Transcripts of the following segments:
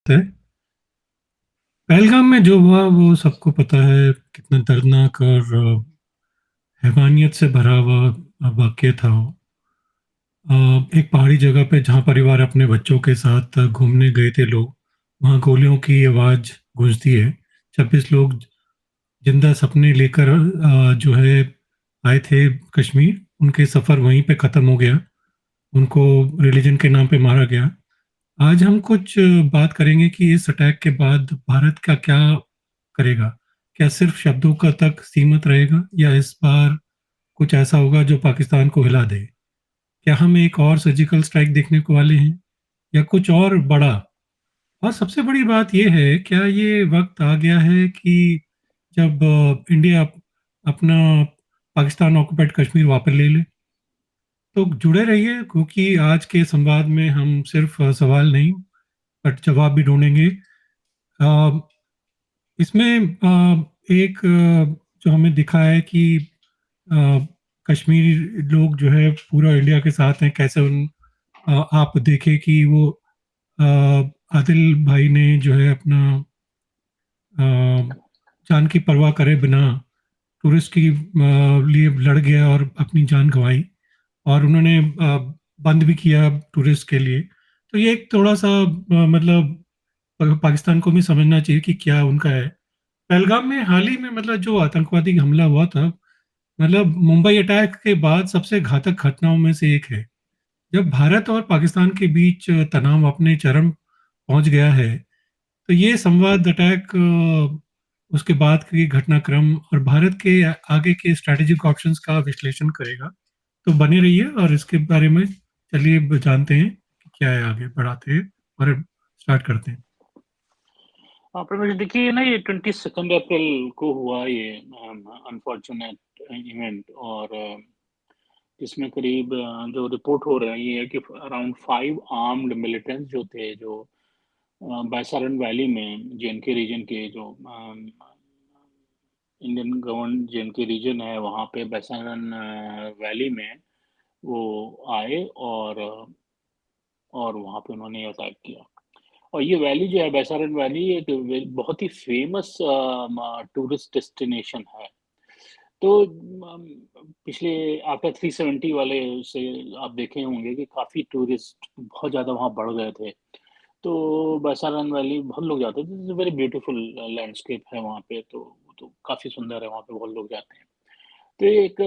है। पहलगाम में जो हुआ वो सबको पता है, कितना दर्दनाक और हैवानियत से भरा हुआ वाक़या था वो। अ, एक पहाड़ी जगह पे जहाँ परिवार अपने बच्चों के साथ घूमने गए थे लोग, वहाँ गोलियों की आवाज़ गूँजती है। 26 लोग ज़िंदा सपने लेकर जो है आए थे कश्मीर, उनके सफ़र वहीं पे ख़त्म हो गया। उनको रिलिजन के नाम पे मारा गया। आज हम कुछ बात करेंगे कि इस अटैक के बाद भारत का क्या करेगा? क्या सिर्फ शब्दों का तक सीमित रहेगा या इस बार कुछ ऐसा होगा जो पाकिस्तान को हिला दे? क्या हम एक और सर्जिकल स्ट्राइक देखने को वाले हैं या कुछ और बड़ा? और सबसे बड़ी बात ये है, क्या ये वक़्त आ गया है कि जब इंडिया अपना पाकिस्तान ऑक्युपाइड कश्मीर वापस ले ले? तो जुड़े रहिए क्योंकि आज के संवाद में हम सिर्फ सवाल नहीं, बट जवाब भी ढूँढेंगे। अ, इसमें एक जो हमें दिखा है कि अ, कश्मीरी लोग जो है पूरा इंडिया के साथ हैं, कैसे आप देखें कि वो अ, आदिल भाई ने जो है अपना अ, जान की परवाह करे बिना टूरिस्ट की लिए लड़ गया और अपनी जान गँवाई और उन्होंने बंद भी किया टूरिस्ट के लिए। तो ये एक थोड़ा-सा मतलब पाकिस्तान को भी समझना चाहिए कि क्या उनका है। पहलगाम में हाल ही में मतलब जो आतंकवादी हमला हुआ था, मतलब मुंबई अटैक के बाद सबसे घातक घटनाओं में से एक है। जब भारत और पाकिस्तान के बीच तनाव अपने चरम पहुंच गया है, तो ये संवाद अटैक उसके बाद की घटनाक्रम और भारत के आगे के स्ट्रैटेजिक ऑप्शंस का विश्लेषण करेगा। तो बने रहिए और इसके बारे में चलिए जानते हैं कि क्या है, आगे बढ़ाते हैं और स्टार्ट करते हैं। हाँ, प्रमेश देखिए ना ये 22 अप्रैल को हुआ ये अनफॉर्चुनेट इवेंट और इसमें करीब जो रिपोर्ट हो रहा है ये है कि अराउंड 5 आर्म्ड मिलिटेंट्स जो थे जो बैसारन वैली में जेएनके रीजन के जो इंडियन गवर्न जेएनके रीजन है वहाँ पे बैसारन वैली में वो आए और वहाँ पे उन्होंने अटैक किया। और ये वैली जो है बैसारन वैली एक बहुत ही फेमस टूरिस्ट डेस्टिनेशन है। तो पिछले आफ्टर 370 वाले से आप देखे होंगे कि काफ़ी टूरिस्ट बहुत ज़्यादा वहाँ बढ़ गए थे। तो बैसारन वैली बहुत लोग जाते थे, वेरी ब्यूटीफुल लैंडस्केप है वहाँ पे, तो काफ़ी सुंदर है, वहाँ पे बहुत लोग जाते हैं। तो एक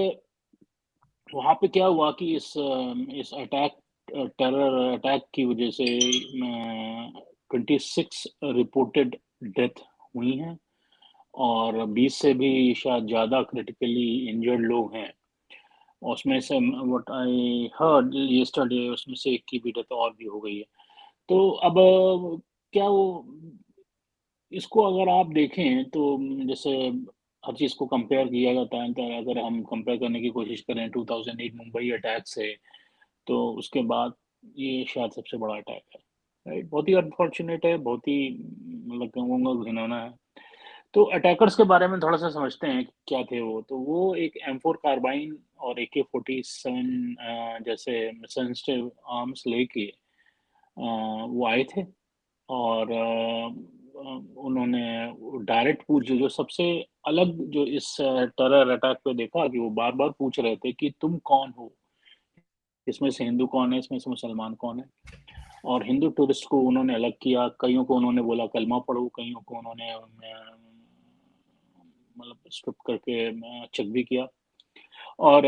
वहाँ पे क्या हुआ कि इस टेरर अटैक की वजह से 26 रिपोर्टेड डेथ हुई हैं और 20 से भी शायद ज़्यादा क्रिटिकली इंजर्ड लोग हैं। और उसमें से व्हाट आई हर्ड यस्टरडे उसमें से एक की भी डेथ और भी हो गई है। तो अब क्या वो इसको अगर आप देखें तो जैसे हर चीज़ को कंपेयर किया जाता है, तो अगर हम कंपेयर करने की कोशिश करें 2008 मुंबई अटैक से, तो उसके बाद ये शायद सबसे बड़ा अटैक है, राइट? बहुत ही अनफॉर्च्यूनेट है, बहुत ही मतलब कहूँगा घिनौना है। तो अटैकर्स के बारे में थोड़ा-सा समझते हैं कि क्या थे वो। तो वो एक M4 कार्बाइन और AK-47 जैसे सेंसिटिव आर्म्स लेके वो आए थे और उन्होंने डायरेक्ट पूछ जो सबसे अलग जो इस टेरर अटैक पे देखा कि वो बार-बार पूछ रहे थे कि तुम कौन हो? इसमें से हिंदू कौन है? इसमें से मुसलमान कौन है? और हिंदू टूरिस्ट को उन्होंने अलग किया, कइयों को उन्होंने बोला कलमा पढ़ो, कइयों को उन्होंने मतलब स्ट्रिप करके चेक भी किया और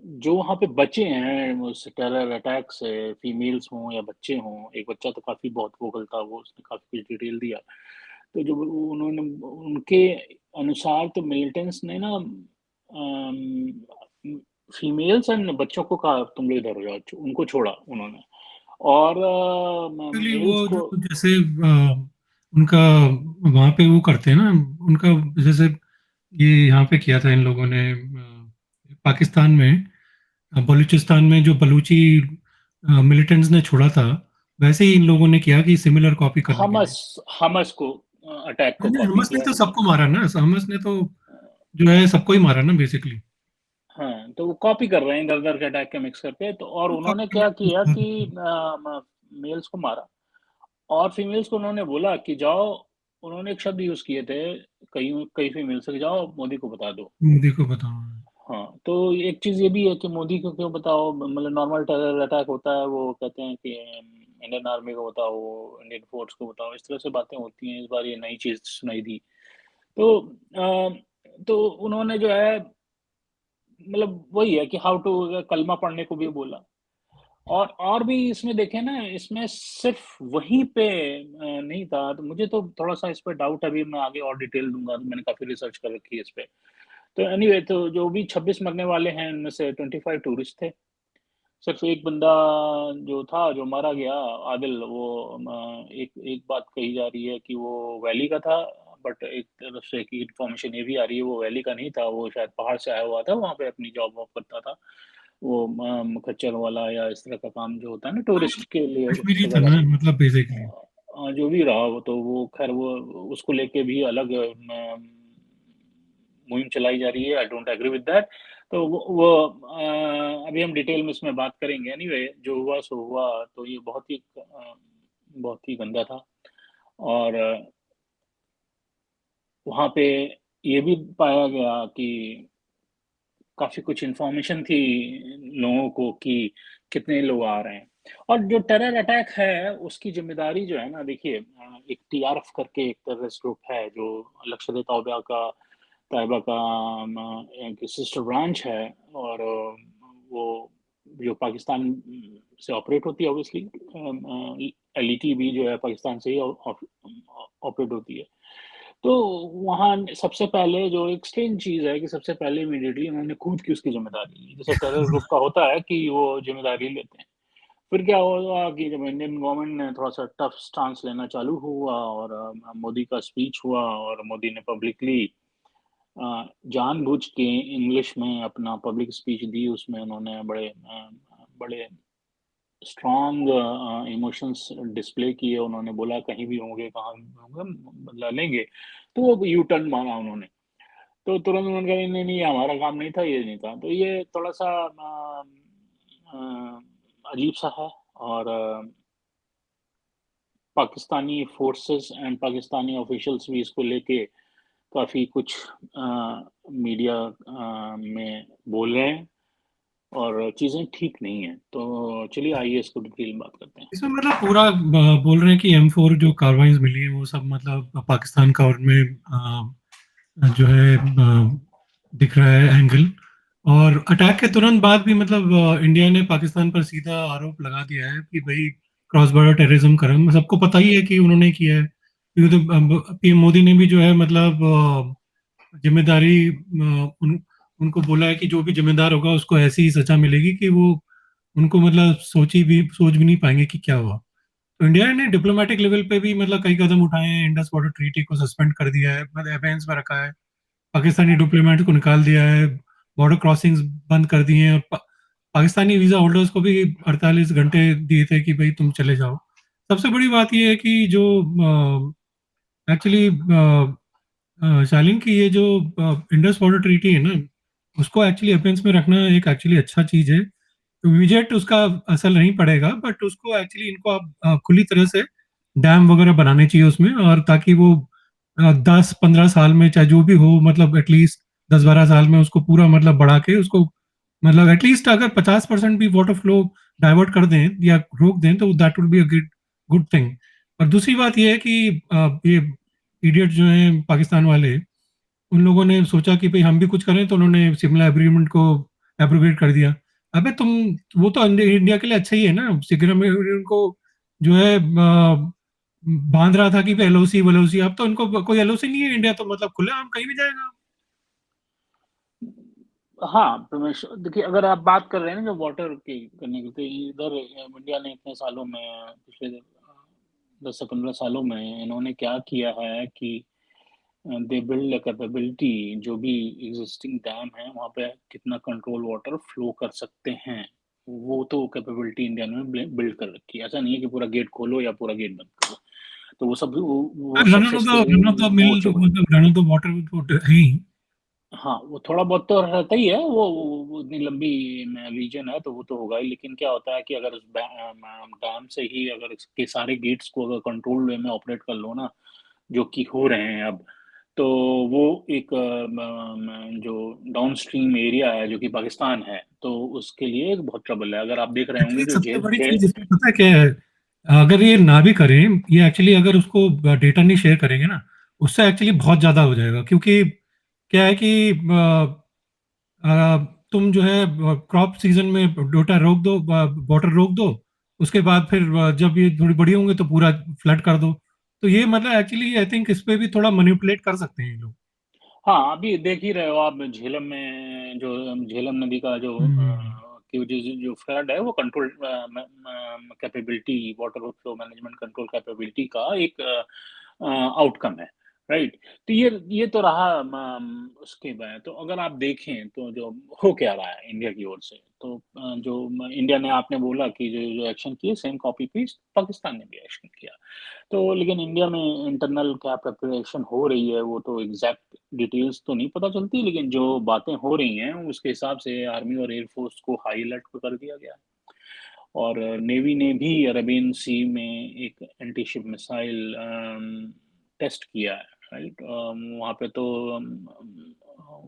जो वहाँ पे बचे हैं उस टेरर अटैक से, फीमेल्स हों या बच्चे हों, एक बच्चा तो काफ़ी बहुत वोकल था, वो उसने काफ़ी कुछ डिटेल दिया। तो जो उन्होंने उनके अनुसार तो मिलिटेंट्स ने ना फीमेल्स एंड बच्चों को कहा तुम लोग इधर हो जाओ, उनको छोड़ा उन्होंने और एक्चुअली वो मेल्स को जो जैसे उनका वहाँ पे वो करते हैं ना, उनका जैसे ये यहाँ पे किया था इन लोगों ने पाकिस्तान में, बलूचिस्तान में जो बलूची मिलिटेंट्स ने छोड़ा था, वैसे ही इन लोगों ने किया कि सिमिलर कॉपी करने के लिए। हमस हमस को अटैक को नहीं, कॉपी हमस ने किया। तो सबको मारा ना, हमस ने तो जो है सबको ही मारा ना बेसिकली। हाँ, तो वो कॉपी कर रहे हैं इधर-उधर के अटैक के मिक्स करके तो और उन्होंने कॉपी क्या किया करने कि मेल्स को मारा और फीमेल्स को उन्होंने बोला कि जाओ, उन्होंने एक शब्द यूज़ किए थे कई कई फीमेल्स से कि जाओ मोदी को बता दो। मोदी को बताओ। हाँ, तो एक चीज़ ये भी है कि मोदी को क्यों बताओ, मतलब नॉर्मल टेरर अटैक होता है, वो कहते हैं कि इंडियन आर्मी को बताओ, इंडियन फोर्स को बताओ, इस तरह से बातें होती हैं। इस बार ये नई चीज़ सुनाई दी। तो उन्होंने जो है, मतलब वही है कि हाउ टू कलमा पढ़ने को भी बोला। और भी इसमें देखें ना, इसमें सिर्फ वहीं पे नहीं था, तो मुझे तो थोड़ा-सा इस पे डाउट है, अभी मैं आगे और डिटेल दूँगा, तो मैंने काफ़ी रिसर्च कर रखी है इस पे। तो एनीवे, तो जो भी 26 मरने वाले हैं, उनमें से 25 टूरिस्ट थे। सिर्फ एक बंदा जो था, जो मारा गया, आदिल, वो एक एक बात कही जा रही है कि वो वैली का था, बट एक तरफ से की इन्फॉर्मेशन ये भी आ रही है वो वैली का नहीं था, वो शायद पहाड़ से आया हुआ था, वहाँ पे अपनी जॉब वॉब करता था। वो खच्चर वाला या इस तरह का काम जो होता है ना टूरिस्ट के लिए कश्मीरी था जगह ना, पे। मतलब बेसिकली। जो भी रहा वो, तो वो खैर वो उसको लेके भी अलग मुहिम चलाई जा रही है। I don't agree with that. तो वो अभी हम डिटेल में इसमें बात करेंगे। एनीवे, जो हुआ सो हुआ। तो ये बहुत ही गंदा था। और वहाँ पे ये भी पाया गया कि काफ़ी कुछ इन्फॉर्मेशन थी लोगों को कि कितने लोग आ रहे हैं। और जो टेरर अटैक है, उसकी ज़िम्मेदारी जो है ना, देखिए, एक टीआरएफ करके एक टेररिस्ट ग्रुप है, जो तैयबा का एक सिस्टर ब्रांच है। और वो जो पाकिस्तान से ऑपरेट होती है, ऑब्वियसली। एलईटी भी जो है पाकिस्तान से ही ऑपरेट होती है। तो वहाँ सबसे पहले जो एक स्ट्रेंज चीज़ है कि सबसे पहले इमीडिएटली उन्होंने खुद की उसकी ज़िम्मेदारी ली। जैसे टेरर ग्रुप का होता है कि वो ज़िम्मेदारी लेते हैं। फिर क्या हुआ कि जब इंडियन गवर्नमेंट ने थोड़ा-सा टफ स्टांस लेना चालू हुआ, और मोदी का स्पीच हुआ, और मोदी ने पब्लिकली जानबूझ के इंग्लिश में अपना पब्लिक स्पीच दी। उसमें उन्होंने बड़े स्ट्रॉन्ग इमोशंस डिस्प्ले किए। उन्होंने बोला कहीं भी होंगे, कहाँ भी होंगे, बदला लेंगे। तो वो यू टर्न मारा उन्होंने। तो तुरंत उन्होंने कहा, नहीं, नहीं, ये हमारा काम नहीं था, ये नहीं था। तो ये थोड़ा-सा अजीब-सा है। और Pakistani forces and Pakistani officials भी इसको लेके काफ़ी कुछ मीडिया में बोल रहे हैं, और चीज़ें ठीक नहीं हैं। तो चलिए, आइए इसको डिटेल में बात करते हैं। इसमें मतलब पूरा बोल रहे हैं कि M4 जो कार्बाइन्स मिली है वो सब मतलब पाकिस्तान का उनमें जो है दिख रहा है एंगल। और अटैक के तुरंत बाद भी मतलब इंडिया ने पाकिस्तान पर सीधा आरोप लगा दिया है कि भाई क्रॉस बॉर्डर टेररिज्म कर रहे हैं। सबको पता ही है कि उन्होंने किया है, क्योंकि तो पीएम मोदी ने भी जो है मतलब जिम्मेदारी उनको बोला है कि जो भी जिम्मेदार होगा उसको ऐसी ही सजा मिलेगी कि वो उनको मतलब सोच भी नहीं पाएंगे कि क्या हुआ। तो इंडिया ने डिप्लोमेटिक लेवल पे भी मतलब कई कदम उठाए हैं। इंडस वाटर ट्रीटी को सस्पेंड कर दिया है, मतलब एबेंस में रखा है। पाकिस्तानी डिप्लोमेट को निकाल दिया है। बॉर्डर क्रॉसिंग्स बंद कर दिए हैं। और पाकिस्तानी वीजा होल्डर्स को भी 48 घंटे दिए थे कि भाई तुम चले जाओ। सबसे बड़ी बात यह है कि जो एक्चुअली शालीन की ये जो इंडस वाटर ट्रीटी है ना, उसको एक्चुअली अफेंस में रखना एक एक्चुअली अच्छा चीज है। इमीडिएट उसका असर नहीं पड़ेगा, बट उसको एक्चुअली इनको आप खुली तरह से डैम वगैरह बनाने चाहिए उसमें, और ताकि वो 10-15 साल में चाहे जो भी हो, मतलब एटलीस्ट 10-12 साल में उसको पूरा मतलब बढ़ा के उसको, मतलब एटलीस्ट अगर 50% भी वाटर फ्लो डाइवर्ट कर दें या रोक दें तो that would be a good good thing. और दूसरी बात यह है कि ये इडियट जो हैं पाकिस्तान वाले, उन लोगों ने सोचा कि भाई हम भी कुछ करें, तो उन्होंने शिमला एग्रीमेंट को एब्रोगेट कर दिया। अबे तुम, वो तो इंडिया के लिए अच्छा ही है ना। शिमला एग्रीमेंट को जो है बांध रहा था कि एलओसी वलओसी, अब तो उनको कोई एलओसी नहीं है। इंडिया तो मतलब खुला हम कहीं भी जाएगा। हाँ, परमेश्वर, देखिए, अगर आप बात कर रहे हैं ना जो वाटर की करने की, तो इधर इंडिया ने इतने सालों में, पिछले 10 से 15 सालों में इन्होंने क्या किया है कि दे बिल्ड अ कैपेबिलिटी। जो भी एग्जिस्टिंग डैम है, वहाँ पे कितना कंट्रोल वाटर फ्लो कर सकते हैं, वो तो कैपेबिलिटी इंडिया ने बिल्ड कर रखी है। ऐसा नहीं है कि पूरा गेट खोलो या पूरा गेट बंद करो। तो वो run of the successful run of the हो मिल, चुका। मतलब रन ऑफ द वाटर है ही। हाँ, वो थोड़ा बहुत तो रहता ही है, वो इतनी लंबी रीजन है तो वो तो होगा ही, लेकिन क्या होता है कि अगर उस डैम से ही अगर इसके सारे गेट्स को अगर कंट्रोल्ड वे में ऑपरेट कर लो ना, जो कि हो रहे हैं अब, तो वो एक जो डाउनस्ट्रीम एरिया है जो कि पाकिस्तान है, तो उसके लिए एक बहुत ट्रबल है। अगर आप देख रहे होंगे एक्चुअली जो सबसे झेल बड़ी झेल चीज़ इसमें पता है क्या है? अगर ये ना भी करें, ये एक्चुअली अगर उसको डेटा नहीं शेयर करेंगे ना, उससे एक्चुअली बहुत ज़्यादा हो जाएगा। क्योंकि क्या है कि तुम जो है क्रॉप सीजन में डेटा रोक दो, वाटर रोक दो, उसके बाद फिर जब ये थोड़ी बड़ी होंगे तो पूरा फ्लड कर दो। तो ये मतलब एक्चुअली आई थिंक इस पे भी थोड़ा मैनिपुलेट कर सकते हैं ये लोग। हाँ, अभी देख ही रहे हो आप झेलम में जो झेलम नदी का जो हम्म। की वजह से जो फ्लड है वो control capability water flow management control capability का एक आउटकम है, राइट? तो ये तो रहा उसके बाद तो अगर आप देखें तो जो हो क्या रहा है इंडिया की ओर से, तो जो इंडिया ने आपने बोला कि जो जो एक्शन किए सेम कॉपी पेस्ट पाकिस्तान ने भी एक्शन किया। तो लेकिन इंडिया में इंटरनल क्या प्रिपरेशन हो रही है वो तो एग्जैक्ट डिटेल्स तो नहीं पता चलती, लेकिन जो बातें हो रही हैं उसके हिसाब से आर्मी और एयरफोर्स को हाई अलर्ट पे कर दिया गया है। और नेवी ने भी अरेबियन सी में एक एंटी शिप मिसाइल टेस्ट किया है, राइट? वहाँ पे तो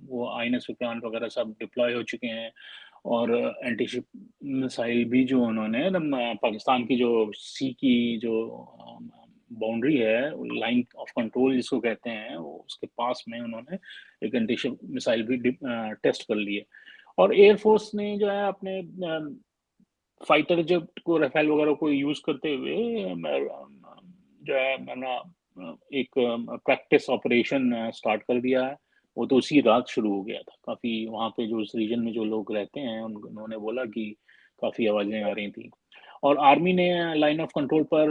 वो आईएनएस विक्रांत वगैरह सब डिप्लॉय हो चुके हैं, और एंटी शिप मिसाइल भी जो उन्होंने पाकिस्तान की जो सी की जो बाउंड्री है, लाइन ऑफ कंट्रोल जिसको कहते हैं, वो उसके पास में उन्होंने एक एंटी शिप मिसाइल भी टेस्ट कर ली है। और एयरफोर्स ने जो है अपने फाइटर जेट को राफेल वगैरह को यूज करते हुए जो है मैंने एक प्रैक्टिस ऑपरेशन स्टार्ट कर दिया है। वो तो उसी रात शुरू हो गया था। काफी वहाँ पे जो उस रीजन में जो लोग रहते हैं उन्होंने बोला कि काफी आवाजें आ रही थी। और आर्मी ने लाइन ऑफ कंट्रोल पर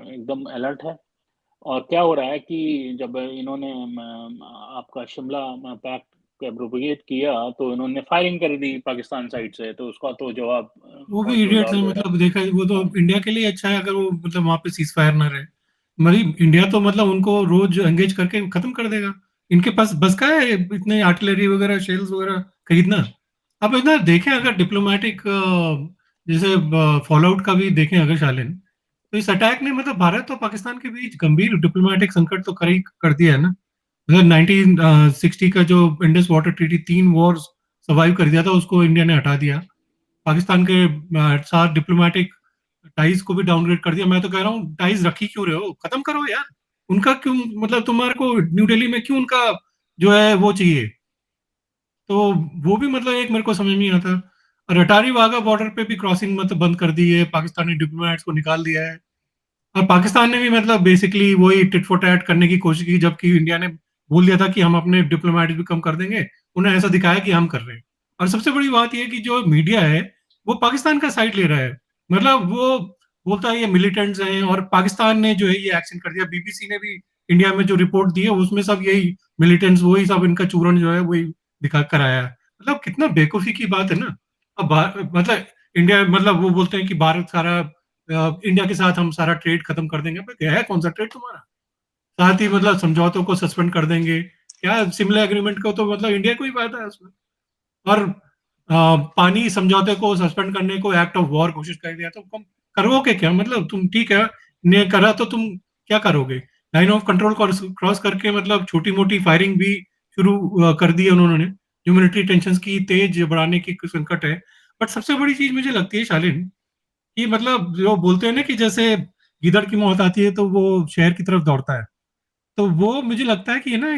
एकदम अलर्ट है। और क्या हो रहा है कि जब इन्होंने आपका शिमला पैक्ट को एब्रोगेट किया तो इन्होंने फायरिंग कर दी पाकिस्तान साइड से, तो उसका तो जवाब वो भी बहुत इडियट्स जोरदार हैं, दे रहा मतलब देखा वो तो इंडिया के लिए अच्छा है अगर वो मतलब वहां पे सीज फायर ना रहे। मतलब इंडिया तो मतलब उनको रोज एंगेज करके खत्म कर देगा। इनके पास बस का है इतने आर्टिलरी वगैरह शेल्स वगैरह खरीदना। अब इधर देखें अगर डिप्लोमेटिक जैसे फॉल आउट का भी देखें अगर शालिन, तो इस अटैक ने मतलब भारत और पाकिस्तान के बीच गंभीर डिप्लोमेटिक संकट तो खड़ी कर दिया है ना। मतलब 1960 का जो Indus water treaty 3 Wars survive कर दिया था उसको इंडिया ने हटा दिया। पाकिस्तान के साथ डिप्लोमेटिक टाइज को भी डाउनग्रेड कर दिया। मैं तो कह रहा हूँ टाइज रखी क्यों रहे हो, खत्म करो यार। उनका क्यों मतलब तुम्हारे को न्यू दिल्ली में क्यों उनका जो है वो चाहिए। तो वो भी मतलब एक मेरे को समझ में नहीं आता। और अटारी वाघा बॉर्डर पे भी क्रॉसिंग मतलब बंद कर दी है, पाकिस्तानी डिप्लोमेट्स को निकाल दिया है। और पाकिस्तान ने भी मतलब बेसिकली वही टिट फॉर टैट करने की कोशिश की, जबकि इंडिया ने बोल दिया था कि हम अपने डिप्लोमेटिक भी कम कर देंगे। उन्हें ऐसा दिखाया कि हम कर रहे हैं। और सबसे बड़ी बात यह है कि जो मीडिया है वो पाकिस्तान का साइड ले रहा है। मतलब वो बोलता है ये मिलिटेंट्स हैं, और पाकिस्तान ने जो है ये एक्शन कर दिया। बीबीसी ने भी इंडिया में जो रिपोर्ट दी है उसमें सब यही मिलिटेंट्स, वही सब इनका चूरण जो है वही दिखा कर आया है। मतलब कितना बेवकूफी की बात है ना। अब मतलब इंडिया मतलब वो बोलते हैं कि भारत सारा इंडिया के साथ हम सारा ट्रेड खत्म कर देंगे। भाई है कौन सा ट्रेड तुम्हारा? साथ ही मतलब समझौतों को सस्पेंड कर देंगे। क्या सिमला एग्रीमेंट को तो मतलब इंडिया को ही फायदा है उसमें। और पानी समझौते को सस्पेंड करने को एक्ट ऑफ वॉर घोषित कर दिया, तो तुम करोगे क्या? मतलब तुम ठीक है ने करा तो तुम क्या करोगे? लाइन ऑफ कंट्रोल क्रॉस करके मतलब छोटी मोटी फायरिंग भी शुरू कर दी है उन्होंने, जो मिलिट्री टेंशन की तेज बढ़ाने की संकट है। बट सबसे बड़ी चीज मुझे लगती है शालिन कि मतलब जो बोलते हैं ना कि जैसे गिदड़ की मौत आती है तो वो शहर की तरफ दौड़ता है। तो वो मुझे लगता है कि ना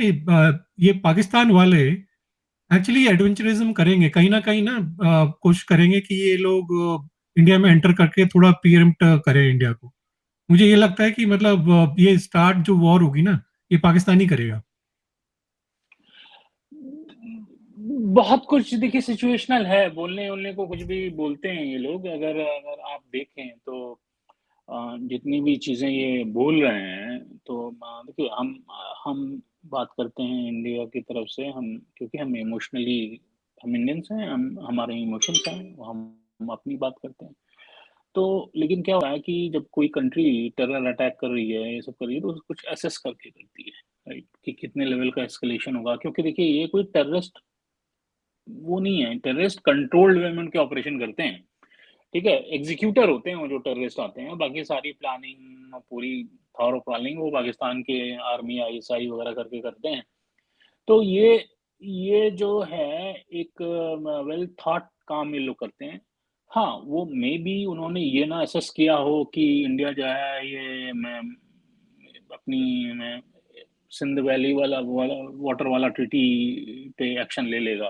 ये पाकिस्तान वाले एक्चुअली एडवेंचरिज्म करेंगे कहीं ना कोशिश करेंगे कि ये लोग इंडिया में एंटर करके थोड़ा प्रीएम्प्ट करें इंडिया को। मुझे ये लगता है कि मतलब ये स्टार्ट जो वॉर होगी ना, ये पाकिस्तान ही करेगा। बहुत कुछ देखिए सिचुएशनल है, बोलने वोलने को कुछ भी बोलते हैं ये लोग। अगर अगर आप देखें तो जितनी भी चीजें ये बोल रहे हैं, तो देखिए हम बात करते हैं इंडिया की तरफ से, हम क्योंकि हम इमोशनली हम इंडियंस हैं, हम हमारे इमोशंस हैं, हम अपनी बात करते हैं। तो लेकिन क्या हो रहा है कि जब कोई कंट्री टेरर अटैक कर रही है, ये सब कर रही है, तो कुछ एसेस करके करती है। राइट? कि कितने लेवल का एस्केलेशन होगा, क्योंकि देखिए ये कोई टेररिस्ट वो नहीं है, टेररिस्ट कंट्रोल्ड वे में उनके ऑपरेशन करते हैं, ठीक है? एग्ज़ीक्यूटर होते हैं वो जो टेररिस्ट आते हैं, बाकी सारी प्लानिंग पूरी थॉरो प्लानिंग वो पाकिस्तान के आर्मी, आईएसआई वगैरह करके करते हैं। तो ये जो है एक वेल थॉट काम ये लोग करते हैं। हाँ, वो मेबी उन्होंने ये ना असेस किया हो कि इंडिया जो है ये अपनी में सिंध वैली वाला वाटर वाला ट्रीटी पे एक्शन ले लेगा।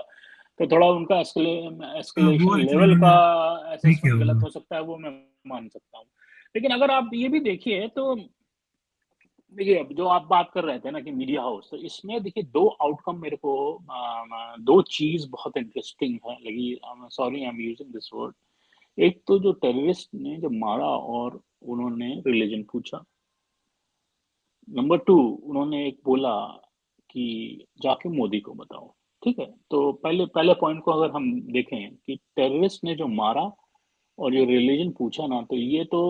तो थोड़ा उनका वो एस्केलेशन एक्चुअली लेवल का उन्होंने नहीं किया असेसमेंट गलत होगा। हो सकता है, वो मैं मान सकता हूँ। लेकिन अगर आप ये भी देखिए तो देखिए, अब जो आप बात कर रहे थे ना कि मीडिया हाउस, तो इसमें देखिए 2 आउटकम मेरे को 2 चीज़ बहुत इंटरेस्टिंग है लगी। Sorry I am using this word. एक तो जो टेररिस्ट ने जब मारा और उन्होंने रिलीजन पूछा। नंबर 2 उन्होंने एक बोला कि जाके मोदी को बताओ, ठीक है? तो पहले पहले पॉइंट को अगर हम देखें कि टेररिस्ट ने जो मारा और जो रिलीजन पूछा ना, तो ये तो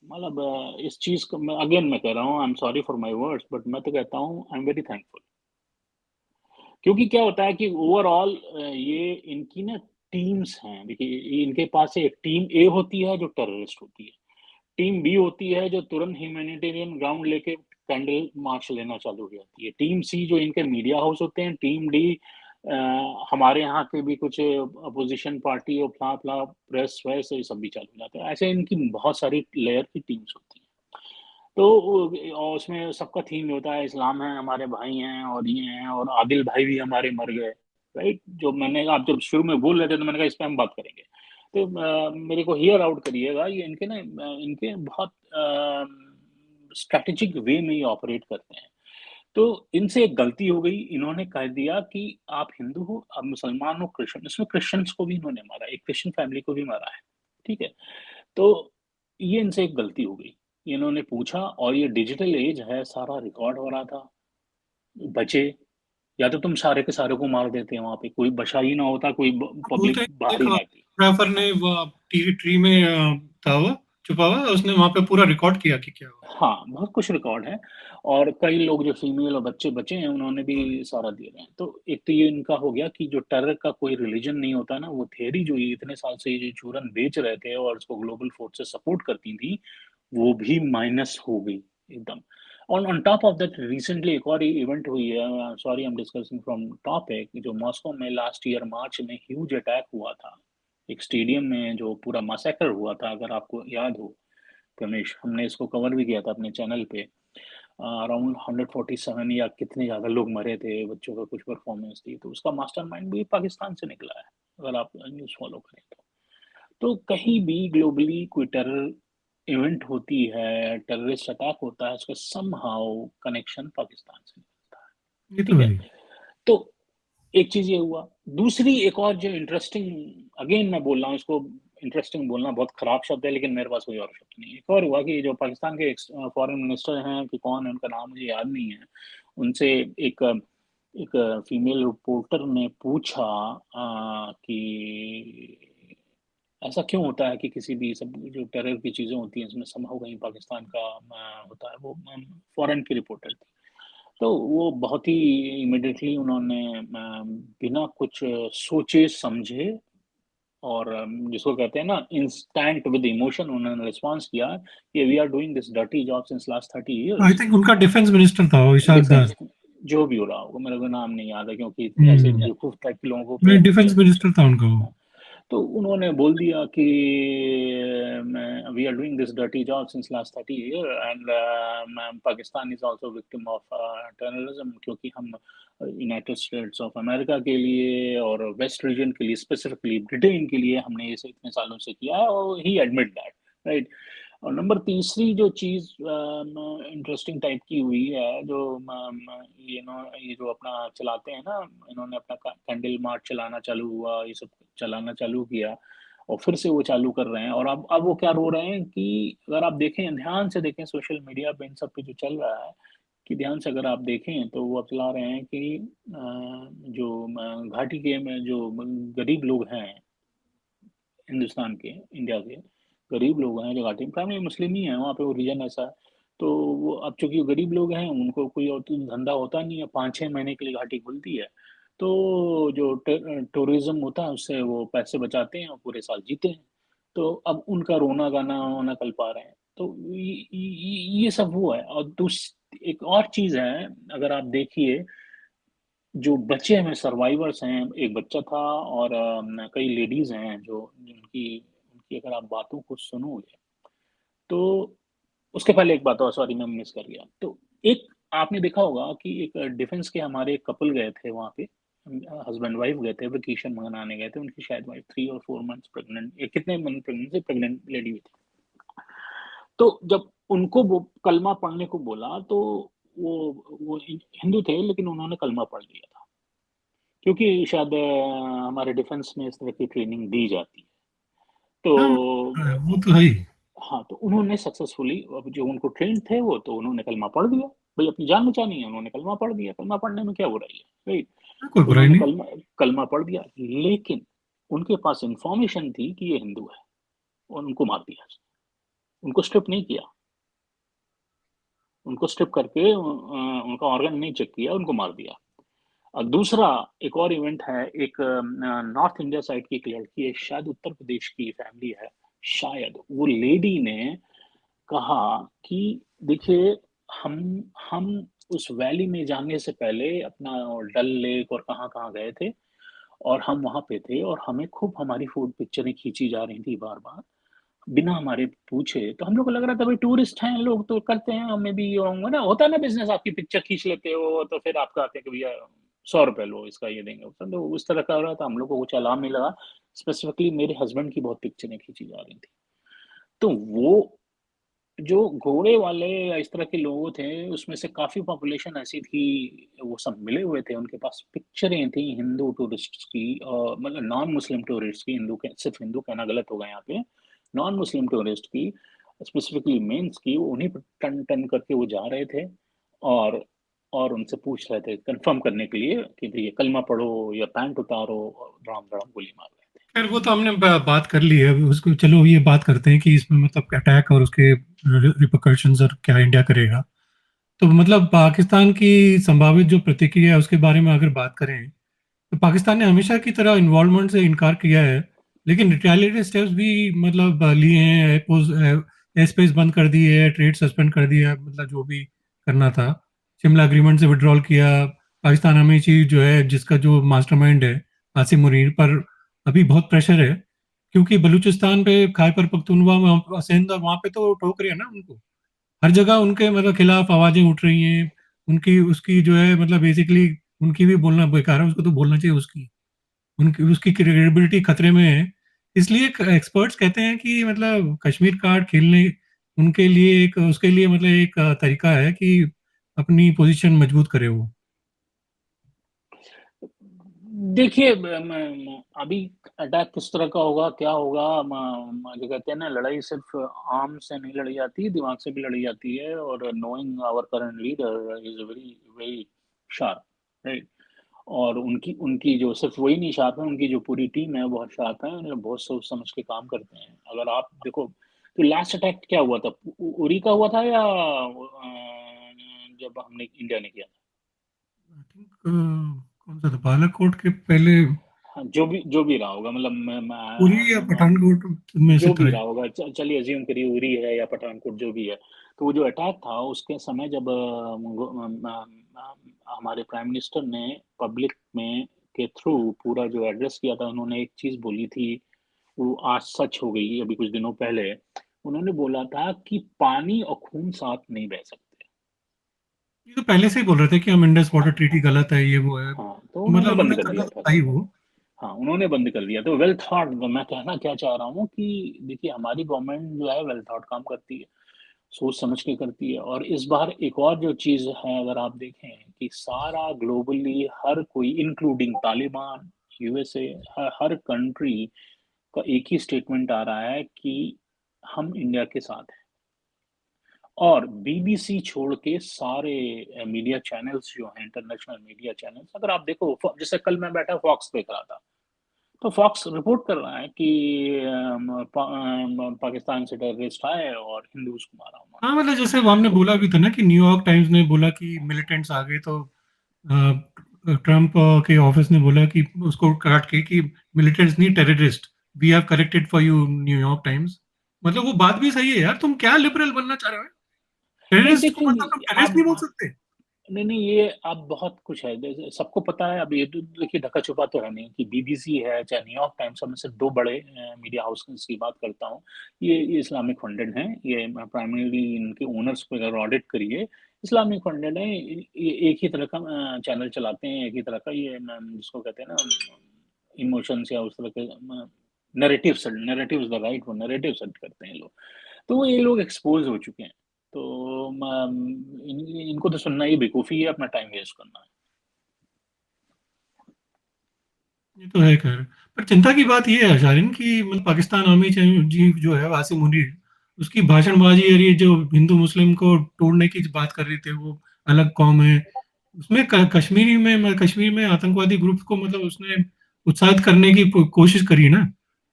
मतलब इस चीज़ को मैं कह रहा हूँ, I am sorry for my words, but मैं तो कहता हूँ आई एम वेरी थैंकफुल। क्योंकि क्या होता है कि ओवरऑल ये इनकी ना टीम्स हैं। देखिए, इनके पास एक टीम ए होती है जो टेररिस्ट होती है। टीम बी होती है जो तुरंत ह्यूमैनिटेरियन ग्राउंड लेके कैंडल मार्च लेना चालू हो जाती है। टीम सी जो इनके मीडिया हाउस होते हैं। टीम डी हमारे यहाँ के भी कुछ अपोजिशन पार्टी और फला-फला प्रेस वेस ये सब भी चालू हो जाता है। ऐसे इनकी बहुत सारी लेयर की टीम्स होती हैं। तो और उसमें सबका थीम होता है इस्लाम है, हमारे भाई हैं और ये हैं और आदिल भाई भी हमारे मर गए, राइट? जो मैंने आप जब शुरू में बोल रहे थे तो मैंने कहा इस पे हम बात करेंगे। तो मेरे को हियर आउट करिएगा, ये इनके ना इनके बहुत स्ट्रैटेजिक वे में ये ऑपरेट करते हैं। तो इनसे एक गलती हो गई, इन्होंने कह दिया कि आप हिंदू हो, आप मुसलमान हो, क्रिश्चियन, इसमें क्रिश्चियंस को भी इन्होंने मारा, एक क्रिश्चियन फैमिली को भी मारा है, ठीक है? तो ये इनसे एक गलती हो गई। इन्होंने पूछा और ये डिजिटल एज है, सारा रिकॉर्ड हो रहा था। बचे, या तो तुम सारे के सारे को मार देते वहाँ पे, कोई बचा ही ना होता, कोई बोलते पब्लिक हैं बाहर एक ही ना आती। फोटोग्राफर ने वो ट्री ट्री में था वो छुपा हुआ, उसने वहां पे पूरा रिकॉर्ड किया कि क्या हुआ। हाँ, बहुत कुछ रिकॉर्ड है और कई लोग जो फीमेल और बच्चे बचे हैं, उन्होंने भी सहारा दे रहे हैं। तो एक तो ये इनका हो गया कि जो टेरर का कोई रिलीजन नहीं होता ना, वो थियरी जो ये इतने साल से ये चूरन बेच रहे थे और उसको ग्लोबल फोर्सेस सपोर्ट करती थी, वो भी माइनस हो गई एकदम। और on top of that recently एक और इवेंट हुई है, sorry I am discussing from topic, जो मॉस्को में लास्ट ईयर मार्च में ह्यूज अटैक हुआ था। एक स्टेडियम में जो पूरा मैसेकर हुआ था, अगर आपको याद हो रमेश, हमने इसको कवर भी किया था अपने चैनल पे। अराउंड 147 या कितने ज़्यादा लोग मरे थे, बच्चों का कुछ परफॉर्मेंस थी, तो उसका मास्टरमाइंड भी पाकिस्तान से निकला है, अगर आप न्यूज़ फॉलो करें तो। तो कहीं भी ग्लोबली कोई टेरर इवेंट होती है, टेररिस्ट अटैक होता है, उसका समहाउ कनेक्शन पाकिस्तान से निकलता है, ये तो ठीक है है? ही। तो एक चीज़ ये हुआ। दूसरी एक और जो इंटरेस्टिंग, अगेन मैं बोल रहा हूँ इसको, इंटरेस्टिंग बोलना बहुत खराब शब्द है, लेकिन मेरे पास कोई और शब्द नहीं है। एक और हुआ कि जो पाकिस्तान के फॉरेन मिनिस्टर हैं, कि कौन है उनका नाम मुझे याद नहीं है, उनसे एक एक फीमेल रिपोर्टर ने पूछा कि ऐसा क्यों होता है कि किसी भी सब जो टेरर की चीज़ें होती हैं, इसमें समहाउ कहीं पाकिस्तान का होता है। वो फॉरेन की रिपोर्टर थी। तो वो बहुत ही इमीडिएटली उन्होंने बिना कुछ सोचे समझे और जिसको कहते हैं ना इंस्टेंट विद इमोशन, उन्होंने रिस्पॉन्स किया कि we are doing this dirty job since last 30 I years. Think उनका डिफेंस मिनिस्टर था वो इशाक डिफेंस, दार। जो भी हो रहा होगा, मेरे को नाम नहीं याद है, क्योंकि ऐसे हम्म। बेवकूफ टाइप के लोगों को नहीं, पे डिफेंस मिनिस्टर था उनका वो। तो उन्होंने बोल दिया कि we are doing this dirty job since last 30 year and Pakistan is also victim of terrorism, क्योंकि हम यूनाइटेड स्टेट्स ऑफ अमेरिका के लिए और वेस्ट रीजन के लिए, स्पेसिफिकली ब्रिटेन के लिए हमने इसे इतने सालों से किया है, और ही एडमिट दैट, राइट? और नंबर तीसरी जो चीज़ इंटरेस्टिंग टाइप की हुई है, जो ये जो अपना चलाते हैं ना, इन्होंने अपना कैंडल मार्च चलाना चालू हुआ, ये सब चलाना चालू किया और फिर से वो चालू कर रहे हैं। और अब वो क्या रो रहे हैं कि अगर आप देखें, ध्यान से देखें सोशल मीडिया पे इन सब पे जो चल रहा है, कि ध्यान से अगर आप देखें तो वो अब चला रहे हैं कि जो घाटी के में जो गरीब लोग हैं हिंदुस्तान के, इंडिया के गरीब लोग हैं जो घाटी में, प्राइमरी मुस्लिम ही हैं वहाँ पे, वो रीजन ऐसा है। तो वो अब चूँकि गरीब लोग हैं, उनको कोई और तो धंधा होता नहीं है, 5-6 महीने के लिए घाटी खुलती है। तो जो टूरिज़्म होता है, उससे वो पैसे बचाते हैं और पूरे साल जीते हैं। तो अब उनका रोना-गाना ना कर पा रहे हैं। तो ये सब वो है। और एक और चीज़ है, अगर आप देखिए, जो बचे हुए सर्वाइवर्स हैं, एक बच्चा था और कई लेडीज़ हैं जो जिनकी उनकी अगर आप बातों को सुनोगे, तो उसके पहले एक बात और, सॉरी मैं मिस कर गया। तो एक आपने देखा होगा कि एक डिफेंस के हमारे कपल गए थे वहाँ पे, हस्बैंड वाइफ गए थे, वेकेशन मनाने गए थे। उनकी शायद वाइफ 3 और 4 मंथ्स प्रेग्नेंट, या कितने मंथ प्रेग्नेंट थी, प्रेग्नेंट लेडी भी थी। तो जब उनको वो कलमा पढ़ने को बोला, तो वो हिंदू थे, लेकिन उन्होंने कलमा पढ़ लिया था। क्योंकि शायद हमारे डिफेंस में इस तरह की ट्रेनिंग दी जाती है। हाँ, तो वो तो है ही। हाँ, तो उन्होंने सक्सेसफुली, अब जो उनको ट्रेन्ड थे वो, तो उन्होंने कलमा पढ़ दिया। भई अपनी जान बचानी है, उन्होंने कलमा पढ़ दिया। कलमा पढ़ने में क्या बुराई है, राइट? हाँ, कोई तो बुराई उन्होंने नहीं। कलमा पढ़ दिया, लेकिन उनके पास इन्फॉर्मेशन थी कि ये हिंदू है, और उनको मार दिया। उनको स्ट्रिप नहीं किया, उनको स्ट्रिप करके उनका ऑर्गन नहीं चेक किया, उनको मार दिया। और दूसरा एक और इवेंट है, एक नॉर्थ इंडिया साइड की एक लड़की है, शायद उत्तर प्रदेश की फैमिली है, शायद। वो लेडी ने कहा कि देखिए, हम हम उस वैली में जाने से पहले अपना डल लेक और कहाँ-कहाँ गए थे, और हम वहाँ पे थे, और हमें खूब हमारी फूड पिक्चरें खींची जा रही थी बार-बार, बिना हमारे पूछे। तो हम लोग को लग रहा था भाई टूरिस्ट हैं लोग, तो करते हैं, हमें भी होंगे ना, होता है ना बिज़नेस, आपकी पिक्चर खींच लेते हो, तो फिर आपका आते हैं कि भैया ₹100 लो, इसका ये देंगे। तो उस तरह का हो रहा था, हम लोग को कुछ अलार्म नहीं लगा। स्पेसिफिकली मेरे हस्बैंड की बहुत पिक्चरें खींची जा रही थी। तो वो जो घोड़े वाले या इस तरह के लोग थे, उसमें से काफ़ी पॉपुलेशन ऐसी थी, वो सब मिले हुए थे, उनके पास पिक्चरें थी हिंदू टूरिस्ट्स की, मतलब नॉन मुस्लिम टूरिस्ट की, हिंदू के सिर्फ़ हिंदू कहना गलत होगा यहाँ पे, नॉन मुस्लिम टूरिस्ट की, स्पेसिफिकली मेल्स की, वो उन्हीं पे टन-टन करके वो जा रहे थे, और उनसे पूछ रहे थे कन्फर्म करने के लिए कि भई ये कलमा पढ़ो या पैंट उतारो, और राम-राम गोली मार रहे थे। खैर वो तो हमने बात कर ली है, उसको चलो ये बात करते हैं कि इसमें मतलब अटैक और उसके रिpercussions और क्या इंडिया करेगा। तो मतलब पाकिस्तान की संभावित जो प्रतिक्रिया है उसके बारे में अगर बात करें, तो पाकिस्तान ने हमेशा की तरह इन्वॉल्वमेंट से इनकार किया है, लेकिन रिटेलिएटरी स्टेप्स भी मतलब लिए हैं। एयर स्पेस बंद कर दी है, ट्रेड सस्पेंड कर दिया, मतलब जो भी करना था। शिमला एग्रीमेंट से विड्रॉल किया। पाकिस्तान हमेशा जो है, जिसका जो मास्टरमाइंड है आसिम मुनीर पर, अभी बहुत प्रेशर है, क्योंकि बलूचिस्तान पे, खैबर पख्तूनख्वा में, सिंध, वहाँ पे तो ठोक रहे हैं ना उनको। हर जगह उनके मतलब खिलाफ आवाजें उठ रही हैं। उनकी उसकी जो है मतलब बेसिकली उनकी भी बोलना बेकार है, उसको तो बोलना चाहिए उसकी। उनकी उसकी क्रेडिबिलिटी खतरे में है। इसलिए एक्सपर्ट्स कहते हैं कि मतलब कश्मीर कार्ड खेलने उनके लिए एक, उसके लिए मतलब एक तरीका है कि अपनी पोजीशन मजबूत करे वो। देखिए, अभी अटैक किस तरह का होगा, क्या होगा, जो कहते हैं ना, लड़ाई सिर्फ आर्म से नहीं लड़ी जाती, दिमाग से भी लड़ी जाती है। और knowing our current leader is very very sharp, right? और उनकी उनकी जो सिर्फ वही नहीं शार्प है, उनकी जो पूरी टीम है बहुत शार्प है, उन्हें बहुत सोच समझ के काम करते हैं। अगर आप देखो, तो लास्ट अटैक क्या हुआ था, उरी का हुआ था, या जब हमने इंडिया ने किया था? आई थिंक कौन सा था, बालाकोट के पहले। हाँ, जो भी रहा होगा, मतलब उरी या पठानकोट में से जो भी था। रहा होगा, चलिए अज्यूम करिए उरी है या पठानकोट, जो भी है। तो वो जो अटैक था, उसके समय जब हमारे प्राइम मिनिस्टर ने पब्लिक में के थ्रू पूरा जो एड्रेस किया था, उन्होंने एक चीज बोली थी, वो आज सच हो गई अभी कुछ दिनों पहले। उन्होंने बोला था कि पानी और खून साथ नहीं बह सकते। ये तो पहले से ही बोल रहे थे कि हम इंडस वाटर ट्रीटी गलत है, ये वो है, हाँ, तो तो मतलब उन्होंने उन्होंने बंद कर करना दिया तो था। था ही वो। हाँ, उन्होंने बंद कर दिया, तो वेल थॉट। मैं कहना क्या चाह रहा हूँ कि देखिए, हमारी गवर्नमेंट जो है वेल थॉट काम करती है, सोच समझ के करती है। और इस बार एक और जो चीज़ है, अगर आप देखें कि सारा ग्लोबली हर कोई, इंक्लूडिंग तालिबान, यूएसए, हर कंट्री का एक ही स्टेटमेंट आ रहा है कि हम इंडिया के साथ हैं। और बीबीसी छोड़ के सारे मीडिया चैनल्स जो हैं, इंटरनेशनल मीडिया चैनल्स, अगर आप देखो, जैसे कल मैं बैठा फॉक्स देख रहा था, तो फॉक्स रिपोर्ट कर रहा है कि पाकिस्तान से टेररिस्ट आए और हिंदूज को मारा उन्होंने। हाँ मतलब जैसे वो हमने तो बोला भी था ना कि न्यूयॉर्क टाइम्स ने बोला कि मिलिटेंट्स आ गए, तो ट्रम्प के ऑफिस ने बोला कि उसको काट के कि मिलिटेंट्स नहीं, terrorist, we have corrected for you New York Times. मतलब वो बात भी सही है यार, तुम क्या लिबरल बनना चाह रहे हो? नहीं टेररिस्ट को मतलब तुम देखिए टेररिस्ट नहीं बोल आप, सकते? नहीं नहीं ये अब बहुत कुछ है, सबको पता है। अब ये तो देखिए ढका छुपा तो है नहीं कि बीबीसी है चाहे न्यूयॉर्क टाइम्स, मैं सिर्फ दो बड़े मीडिया हाउस की बात करता हूँ। ये इस्लामिक फंडेड हैं, ये प्राइमरीली इनके ओनर्स को अगर ऑडिट करिए, इस्लामिक फंडेड है। ये एक ही तरह का चैनल चलाते हैं, एक ही तरह का ये जिसको कहते हैं ना इमोशंस या उस तरह के narrative set, narrative is the right वो नैरेटिव सेट करते हैं लोग। तो ये लोग एक्सपोज हो चुके हैं। तो इनको तो सुनना ही बेवकूफ़ी है, अपना टाइम वेस्ट करना है। ये तो है खैर। पर चिंता की बात ये है शारिन कि मतलब पाकिस्तान आर्मी चीफ जो है वासिम मुनीर, उसकी भाषणबाजी और ये जो हिंदू मुस्लिम को तोड़ने की बात कर रहे थे, वो अलग कौम है, उसमें कश्मीर में आतंकवादी ग्रुप को मतलब उसने उत्साहित करने की कोशिश करी ना।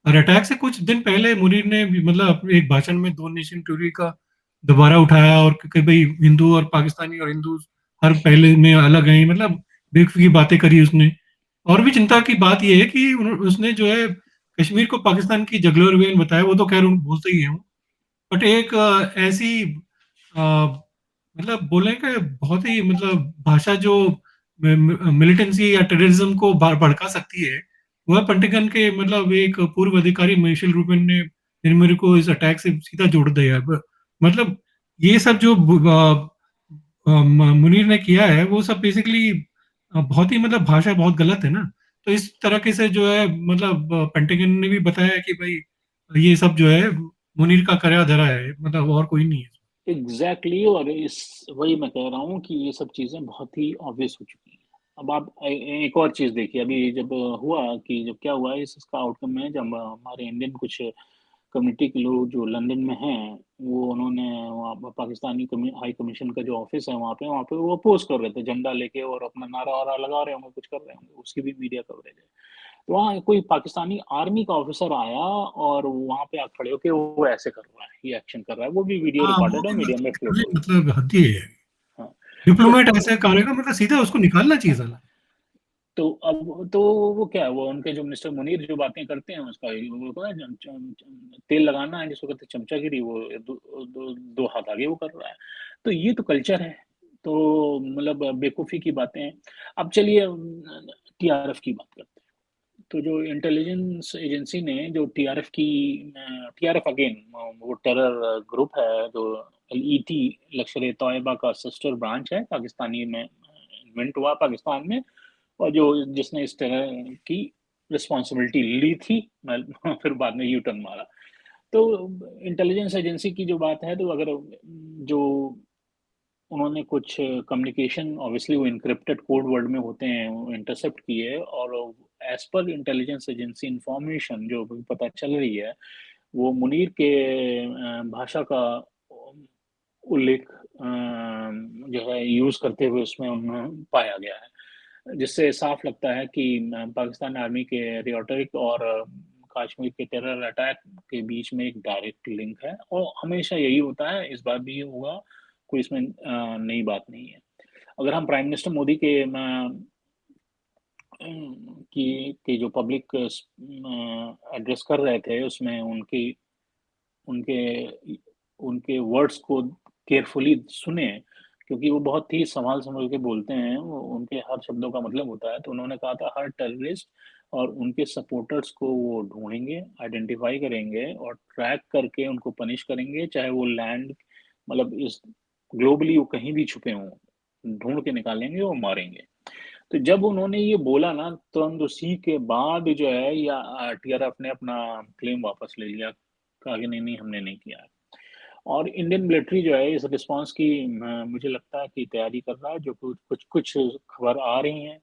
और अटैक से कुछ दिन पहले मुनीर ने भी मतलब अपने एक भाषण में दो नेशन थ्योरी का दोबारा उठाया, और कि भाई हिंदू और पाकिस्तानी और हिंदू हर पहले में अलग हैं, मतलब बेवकूफ़ी की बातें करी उसने। और भी चिंता की बात यह है कि उसने जो है कश्मीर को पाकिस्तान की जगलोर वेन बताया, वो तो खैर बोलते ही हैं। बट एक ऐसी अ, मतलब बोले कि बहुत ही मतलब भाषा जो मिलिटेंसी या टेररिज्म को भड़का सकती है, वह पेंटागन के मतलब एक पूर्व अधिकारी मिशेल रूबिन ने मेरे को इस अटैक से सीधा जोड़ दिया। मतलब ये सब जो मुनीर ने किया है वो सब बेसिकली बहुत ही मतलब भाषा बहुत गलत है ना। तो इस तरीके से जो है मतलब पेंटागन ने भी बताया कि भाई ये सब जो है मुनीर का करा धरा है, मतलब और कोई नहीं है। एग्जैक्टली exactly, और इस वही मैं कह रहा हूँ कि ये सब चीज़ें बहुत ही ऑब्वियस हो चुकी हैं। अब आप एक और चीज़ देखिए, अभी जब हुआ कि जब क्या हुआ इसका आउटकम में, जब हमारे इंडियन कुछ कम्युनिटी के लोग जो लंदन में हैं, वो उन्होंने वहाँ पर पाकिस्तानी हाई कमीशन का जो ऑफिस है वहाँ पे वो अपोज कर रहे थे झंडा लेके, और अपना नारा वारा लगा रहे होंगे, कुछ कर रहे होंगे, उसकी भी मीडिया कवरेज है। तो वहाँ कोई पाकिस्तानी आर्मी का ऑफिसर आया और वहाँ पे आ खड़े होके वो ऐसे कर रहा है, ये एक्शन कर रहा है, वो भी वीडियो हाँ वो रिकॉर्डेड है, भी मीडिया में फ्लोट हो रही मतलब हद ही है। है। हाँ। तो डिप्लोमेट ऐसे करेगा मतलब सीधा उसको निकालना चाहिए साला। अब तो वो क्या है, वो उनके जो मिस्टर मुनीर जो बातें करते हैं उसका वो को ना तेल लगाना है जिसको कहते हैं चमचागिरी, वो दो हाथ आगे वो कर रहा है। तो ये तो कल्चर है। तो मतलब बेवकूफ़ी की बातें हैं। अब चलिए टीआरएफ की बात करते हैं। तो जो इंटेलिजेंस एजेंसी ने जो टीआरएफ अगेन वो टेरर ग्रुप है जो एलईटी, लश्कर ए तोयबा का सिस्टर ब्रांच है, पाकिस्तानी में इन्वेंट हुआ पाकिस्तान में, और जो जिसने इस तरह की रिस्पॉन्सिबिलिटी ली थी, फिर बाद में यू टर्न मारा। तो इंटेलिजेंस एजेंसी की जो बात है, तो अगर जो उन्होंने कुछ कम्युनिकेशन, ऑब्वियसली वो इनक्रिप्टेड कोड वर्ड में होते हैं, वो इंटरसेप्ट किए, और as per intelligence agency information जो अभी पता चल रही है, वो मुनीर के भाषा का उल्लेख जो है यूज करते हुए उसमें उन्हें पाया गया है, जिससे साफ लगता है कि पाकिस्तान आर्मी के रियोटरिक और कश्मीर के टेरर अटैक के बीच में एक डायरेक्ट लिंक है, और हमेशा यही होता है, इस बार भी होगा, कोई इसमें नई बात नहीं है। अगर हम प्राइम मिनिस्टर मोदी के की जो पब्लिक एड्रेस कर रहे थे उसमें उनकी उनके उनके वर्ड्स को केयरफुली सुने, क्योंकि वो बहुत ही संभाल संभल के बोलते हैं, वो उनके हर शब्दों का मतलब होता है। तो उन्होंने कहा था हर टेररिस्ट और उनके सपोर्टर्स को वो ढूंढेंगे, आइडेंटिफाई करेंगे और ट्रैक करके उनको पनिश करेंगे, चाहे वो लैंड मतलब इस ग्लोबली वो कहीं भी छुपे हों, ढूंढ के निकालेंगे और मारेंगे। तो जब उन्होंने ये बोला ना, तुरंत उसी के बाद जो है या टीआरएफ ने अपना क्लेम वापस ले लिया, कहा कि नहीं नहीं हमने नहीं किया है। और इंडियन मिलिट्री जो है इस रिस्पांस की मुझे लगता है कि तैयारी कर रहा है, जो कुछ कुछ कुछ खबर आ रही हैं।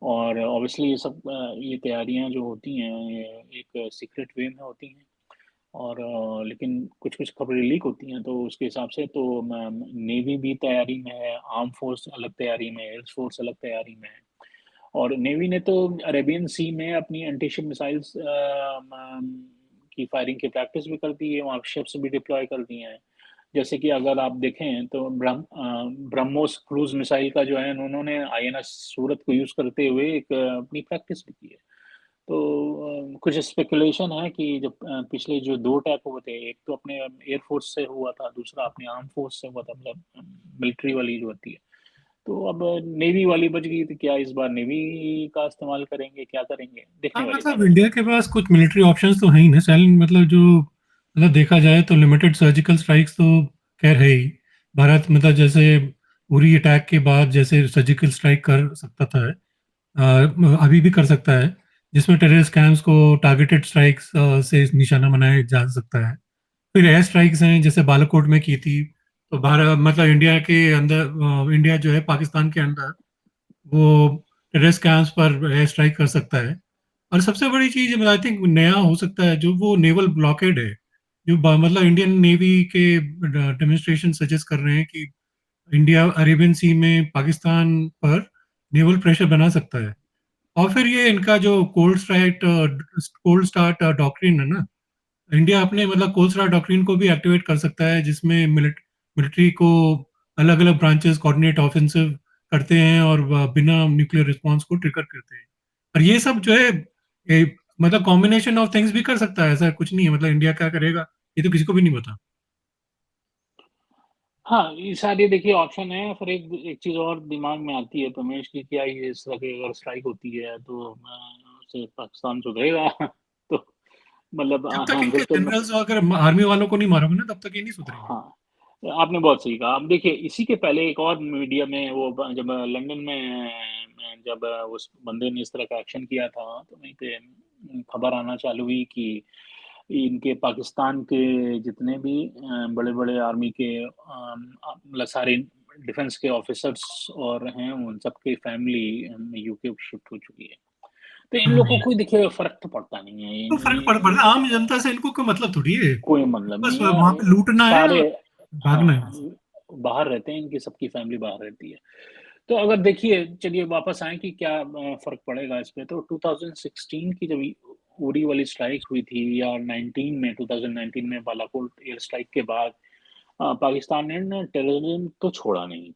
और ऑब्वियसली ये सब ये तैयारियां जो होती हैं ये एक सीक्रेट वे में होती हैं, और लेकिन कुछ कुछ खबरें लीक होती हैं, तो उसके हिसाब से तो नेवी भी तैयारी में है, आर्म फोर्स अलग तैयारी में है, एयर फोर्स अलग तैयारी में है। और नेवी ने तो अरेबियन सी में अपनी एंटी-शिप मिसाइल्स की फायरिंग की प्रैक्टिस भी कर दी है, वहाँ शिप्स भी डिप्लॉय कर दिए हैं। जैसे कि अगर आप देखें तो ब्रह्मोस क्रूज़ मिसाइल का जो है उन्होंने आईएनएस सूरत को यूज़ करते हुए एक अपनी प्रैक्टिस भी की है। तो कुछ स्पेकुलेशन है कि जब पिछले जो 2 अटैक हुए थे, एक तो अपने एयर फोर्स से हुआ था, दूसरा अपने आर्म फोर्स से हुआ था, मतलब मिलिट्री वाली जो होती है। तो अब नेवी वाली बच गई, तो क्या इस बार नेवी का इस्तेमाल करेंगे, क्या करेंगे? देखने हाँ, वाली मतलब बात है। इंडिया के पास कुछ मिलिट्री ऑप्शंस तो हैं ही ना साइलेंट, मतलब जो मतलब देखा जाए तो लिमिटेड सर्जिकल स्ट्राइक्स तो खैर है ही। भारत मतलब जैसे उरी अटैक के बाद जैसे सर्जिकल स्ट्राइक कर सकता था, अभी भी कर सकता है, जिसमें टेररिस्ट कैंप्स को टारगेटेड स्ट्राइक्स से निशाना बनाया जा सकता है। फिर एयर स्ट्राइक्स हैं जैसे बालाकोट में की थी, तो भारत मतलब इंडिया के अंदर इंडिया जो है पाकिस्तान के अंदर वो टेररिस्ट कैंप्स पर एयर स्ट्राइक कर सकता है। और सबसे बड़ी चीज आई थिंक नया हो सकता है जो वो नेवल ब्लॉकेड है, जो मतलब इंडियन नेवी के डेमोन्स्ट्रेशन सजेस्ट कर रहे हैं कि इंडिया अरेबियन सी में पाकिस्तान पर नेवल प्रेशर बना सकता है। और फिर ये इनका जो कोल्ड स्टार्ट डॉक्ट्रिन है ना, इंडिया अपने मतलब कोल्ड स्टार डॉक्ट्रिन को भी एक्टिवेट कर सकता है, जिसमें मिलिट्री को अलग अलग ब्रांचेस कोऑर्डिनेट ऑफेंसिव करते हैं और बिना न्यूक्लियर रिस्पांस को ट्रिगर करते हैं। और ये सब जो है मतलब कॉम्बिनेशन ऑफ थिंग्स भी कर सकता है, ऐसा कुछ नहीं है मतलब इंडिया क्या करेगा ये तो किसी को भी नहीं पता। हाँ, ये सारे देखिए ऑप्शन हैं, फिर एक एक चीज़ और दिमाग में आती है रमेश की, क्या ये इस तरह की अगर स्ट्राइक होती है तो उससे पाकिस्तान सुधरेगा? तो मतलब जब तक हाँ, इनके जब तक जनरल्स अगर आर्मी वालों को नहीं मारोगे ना तब तक ये नहीं सुधरेंगे। हाँ, आपने बहुत सही कहा। अब देखिए इसी के पहले एक और मीडिया में वो जब लंदन में जब उस बंदे ने इस तरह का एक्शन किया था, तो वहीं पे खबर आना चालू हुई कि इनके पाकिस्तान के जितने भी बड़े-बड़े आर्मी के मतलब सारे डिफेंस के ऑफिसर्स और हैं, उन सबकी फैमिली यूके शिफ्ट हो चुकी है। तो इन लोगों हम्म। को देखिए फ़र्क तो पड़ता नहीं है। तो फर्क पड़ता है, आम जनता से इनको कोई मतलब थोड़ी है। कोई मतलब बस नहीं है। वहां पे लूटना है सारे और भागना है। हाँ, बाहर रहते हैं, इनकी सबकी फैमिली बाहर रहती है। तो अगर देखिए चलिए वापस आएँ कि क्या फ़र्क पड़ेगा इस पे, तो 2016 की जब उरी वाली स्ट्राइक हुई थी या 19 में 2019 में बालाकोट एयर स्ट्राइक के बाद पाकिस्तान ने ना टेररिज़्म तो छोड़ा नहीं।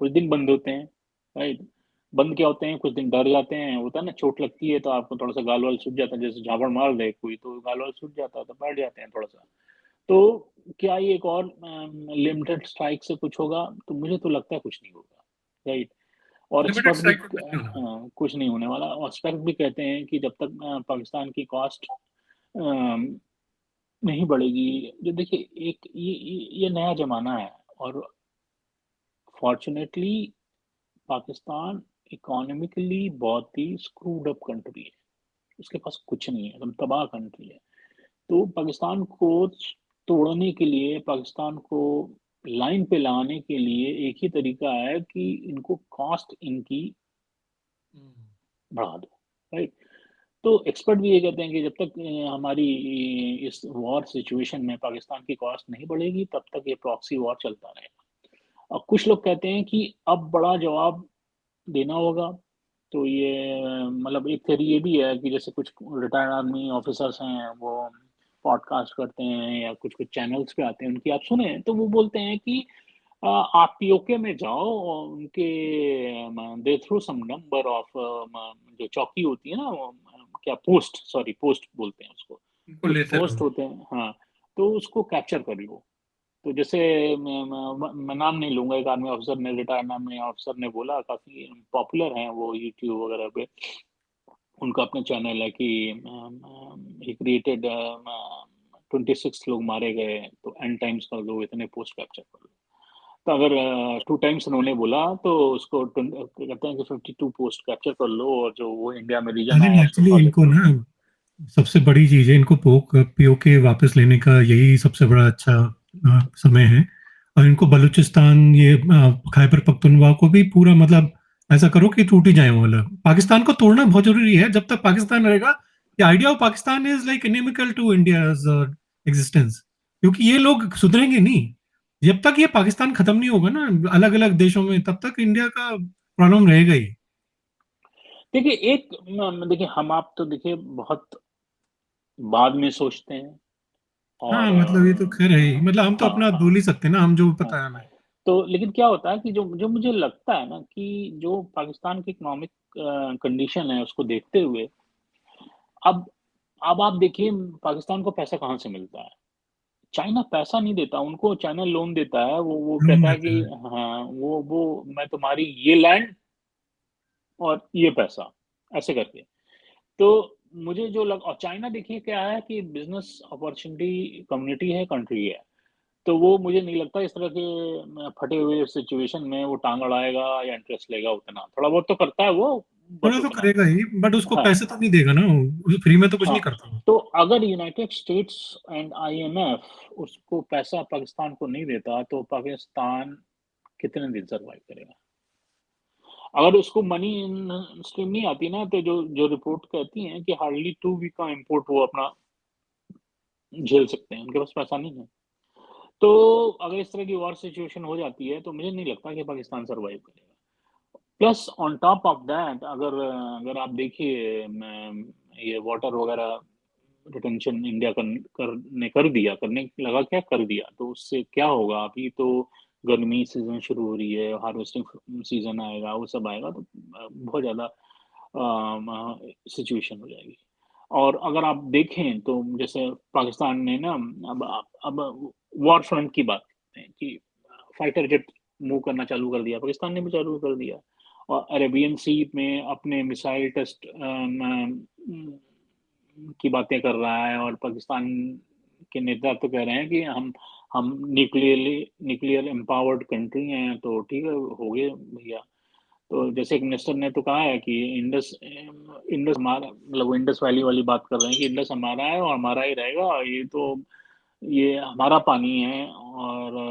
कुछ दिन बंद होते हैं, राइट? बंद क्या होते हैं, कुछ दिन डर जाते हैं, होता है ना चोट लगती है तो आपको थोड़ा-सा गाल-वाल सूज जाता है, जैसे झापड़ मार दे कोई तो गाल-वाल सूज जाता है, तो बैठ जाते हैं थोड़ा-सा। तो क्या ये एक और लिमिटेड स्ट्राइक से कुछ होगा? तो मुझे तो लगता है कुछ नहीं होगा, राइट? और लिमिटेड एक्सपर्ट भी स्ट्राइक का कुछ नहीं होने वाला। हाँ, कुछ नहीं होने वाला और एक्सपर्ट भी कहते हैं कि जब तक पाकिस्तान की कॉस्ट अम, नहीं बढ़ेगी जो देखिए एक ये नया ज़माना है और फॉर्च्यूनेटली पाकिस्तान इकोनॉमिकली बहुत ही स्क्रूड अप कंट्री है। उसके पास कुछ नहीं है, एकदम तबाह कंट्री है। तो पाकिस्तान को तोड़ने के लिए, पाकिस्तान को लाइन पे लाने के लिए एक ही तरीका है कि इनको कॉस्ट इनकी हम्म। बढ़ा दो, राइट? तो एक्सपर्ट भी ये कहते हैं कि जब तक हमारी इस वॉर सिचुएशन में पाकिस्तान की कॉस्ट नहीं बढ़ेगी, तब तक ये प्रॉक्सी वॉर चलता रहेगा। और कुछ लोग कहते हैं कि अब बड़ा जवाब देना होगा। तो ये मतलब एक थियरी ये भी है कि जैसे कुछ रिटायर्ड आर्मी ऑफिसर्स हैं, वो पॉडकास्ट करते हैं या कुछ-कुछ चैनल्स पे आते हैं, उनकी आप सुने, तो वो बोलते हैं कि आप पीओके में जाओ और उनके दे थ्रू सम नंबर ऑफ जो चौकी होती है ना, वो क्या पोस्ट सॉरी पोस्ट बोलते हैं उसको। इनको कुछ लेते पोस्ट रहो। होते हैं हाँ, तो उसको कैप्चर कर लो। तो जैसे मैं नाम नहीं लूँगा, एक आर्मी ऑफिसर ने रिटायर्ड आर्मी ऑफिसर ने बोला, काफ़ी पॉपुलर हैं वो यूट्यूब वगैरह पे। उनका अपना चैनल है कि ही क्रिएटेड 26 लोग मारे गए, तो एंड टाइम्स कर दो, इतने पोस्ट कैप्चर कर लो। तो अगर 2 टाइम्स उन्होंने बोला तो उसको कहते हैं कि 52 पोस्ट कैप्चर कर लो और जो वो इंडिया में रीजन अरे आया उसको एक्चुअली प्रोजेक्ट इनको करो। ना सबसे बड़ी चीज है, इनको पीओके वापस लेने का यही सबसे बड़ा अच्छा समय है। और इनको बलूचिस्तान ये खैबर पख्तूनख्वा को भी पूरा मतलब ऐसा करो कि टूट ही जाए वो लोग। पाकिस्तान को तोड़ना बहुत जरूरी है, जब तक पाकिस्तान रहेगा ये idea of Pakistan is like inimical to India's existence, क्योंकि ये लोग सुधरेंगे नहीं। जब तक ये पाकिस्तान खत्म नहीं होगा ना अलग अलग देशों में, तब तक इंडिया का प्रॉब्लम रहेगा ही। देखिए एक देखिए हम आप तो देखिए बहुत बाद में सोचते हैं हाँ, और मतलब ये तो ख़ैर है ही। मतलब हम तो हाँ, अपना हाँ, बोल ही सकते हैं ना, हम जो हाँ। पता है हमें। तो लेकिन क्या होता है कि जो जो मुझे लगता है ना कि जो पाकिस्तान की इकोनॉमिक कंडीशन है उसको देखते हुए अब अब आप देखिए पाकिस्तान को पैसा कहाँ से मिलता है? चाइना पैसा नहीं देता, उनको चाइना लोन देता है, वो लोन कहता है देता कि है। हाँ, वो मैं तुम्हारी ये लैंड और ये पैसा, ऐसे करके। तो मुझे जो लग और चाइना देखिए क्या है कि बिज़नेस अपॉर्च्युनिटी कम्युनिटी है, कंट्री है। तो वो मुझे नहीं लगता इस तरह के फटे हुए सिचुएशन में वो टाँग अड़ाएगा या इंटरेस्ट लेगा उतना। थोड़ा बहुत तो करता है वो, बट थोड़ा तो उतना करेगा ही, बट उसको हाँ, पैसे तो नहीं देगा ना वो फ्री में तो कुछ हाँ। नहीं करता वो। तो अगर यूनाइटेड स्टेट्स एंड आईएमएफ उसको पैसा पाकिस्तान को नहीं देता, तो पाकिस्तान कितने दिन सर्वाइव करेगा? अगर उसको मनी इन स्ट्रीम नहीं आती ना, तो जो जो रिपोर्ट कहती हैं कि हार्डली 2 वीक का इम्पोर्ट वो अपना झेल सकते हैं, उनके पास पैसा नहीं है। तो अगर इस तरह की वॉर सिचुएशन हो जाती है, तो मुझे नहीं लगता कि पाकिस्तान सर्वाइव करेगा। Plus on top of that अगर अगर आप देखिए ये वाटर वगैरह रिटेंशन इंडिया करने कर दिया करने लगा क्या कर दिया तो उससे क्या होगा अभी तो गर्मी सीजन शुरू हो रही है हार्वेस्टिंग सीजन आएगा वो सब आएगा तो बहुत ज़्यादा सिचुएशन हो जाएगी और अगर आप देखें तो जैसे पाकिस्तान ने ना अब वॉर फ्रंट की बात करते हैं कि फाइटर जेट मूव करना चालू कर दिया पाकिस्तान ने भी चालू कर दिया और अरेबियन सी में अपने मिसाइल टेस्ट की बातें कर रहा है और पाकिस्तान के नेता तो कह रहे हैं कि हम न्यूक्लियर एम्पावर्ड कंट्री हैं तो ठीक है हो गए भैया तो जैसे एक मिनिस्टर ने तो कहा है कि इंडस इंडस हमारा मतलब वो इंडस वैली वाली बात कर रहे हैं कि इंडस हमारा है और हमारा ही रहेगा ये तो ये हमारा पानी है और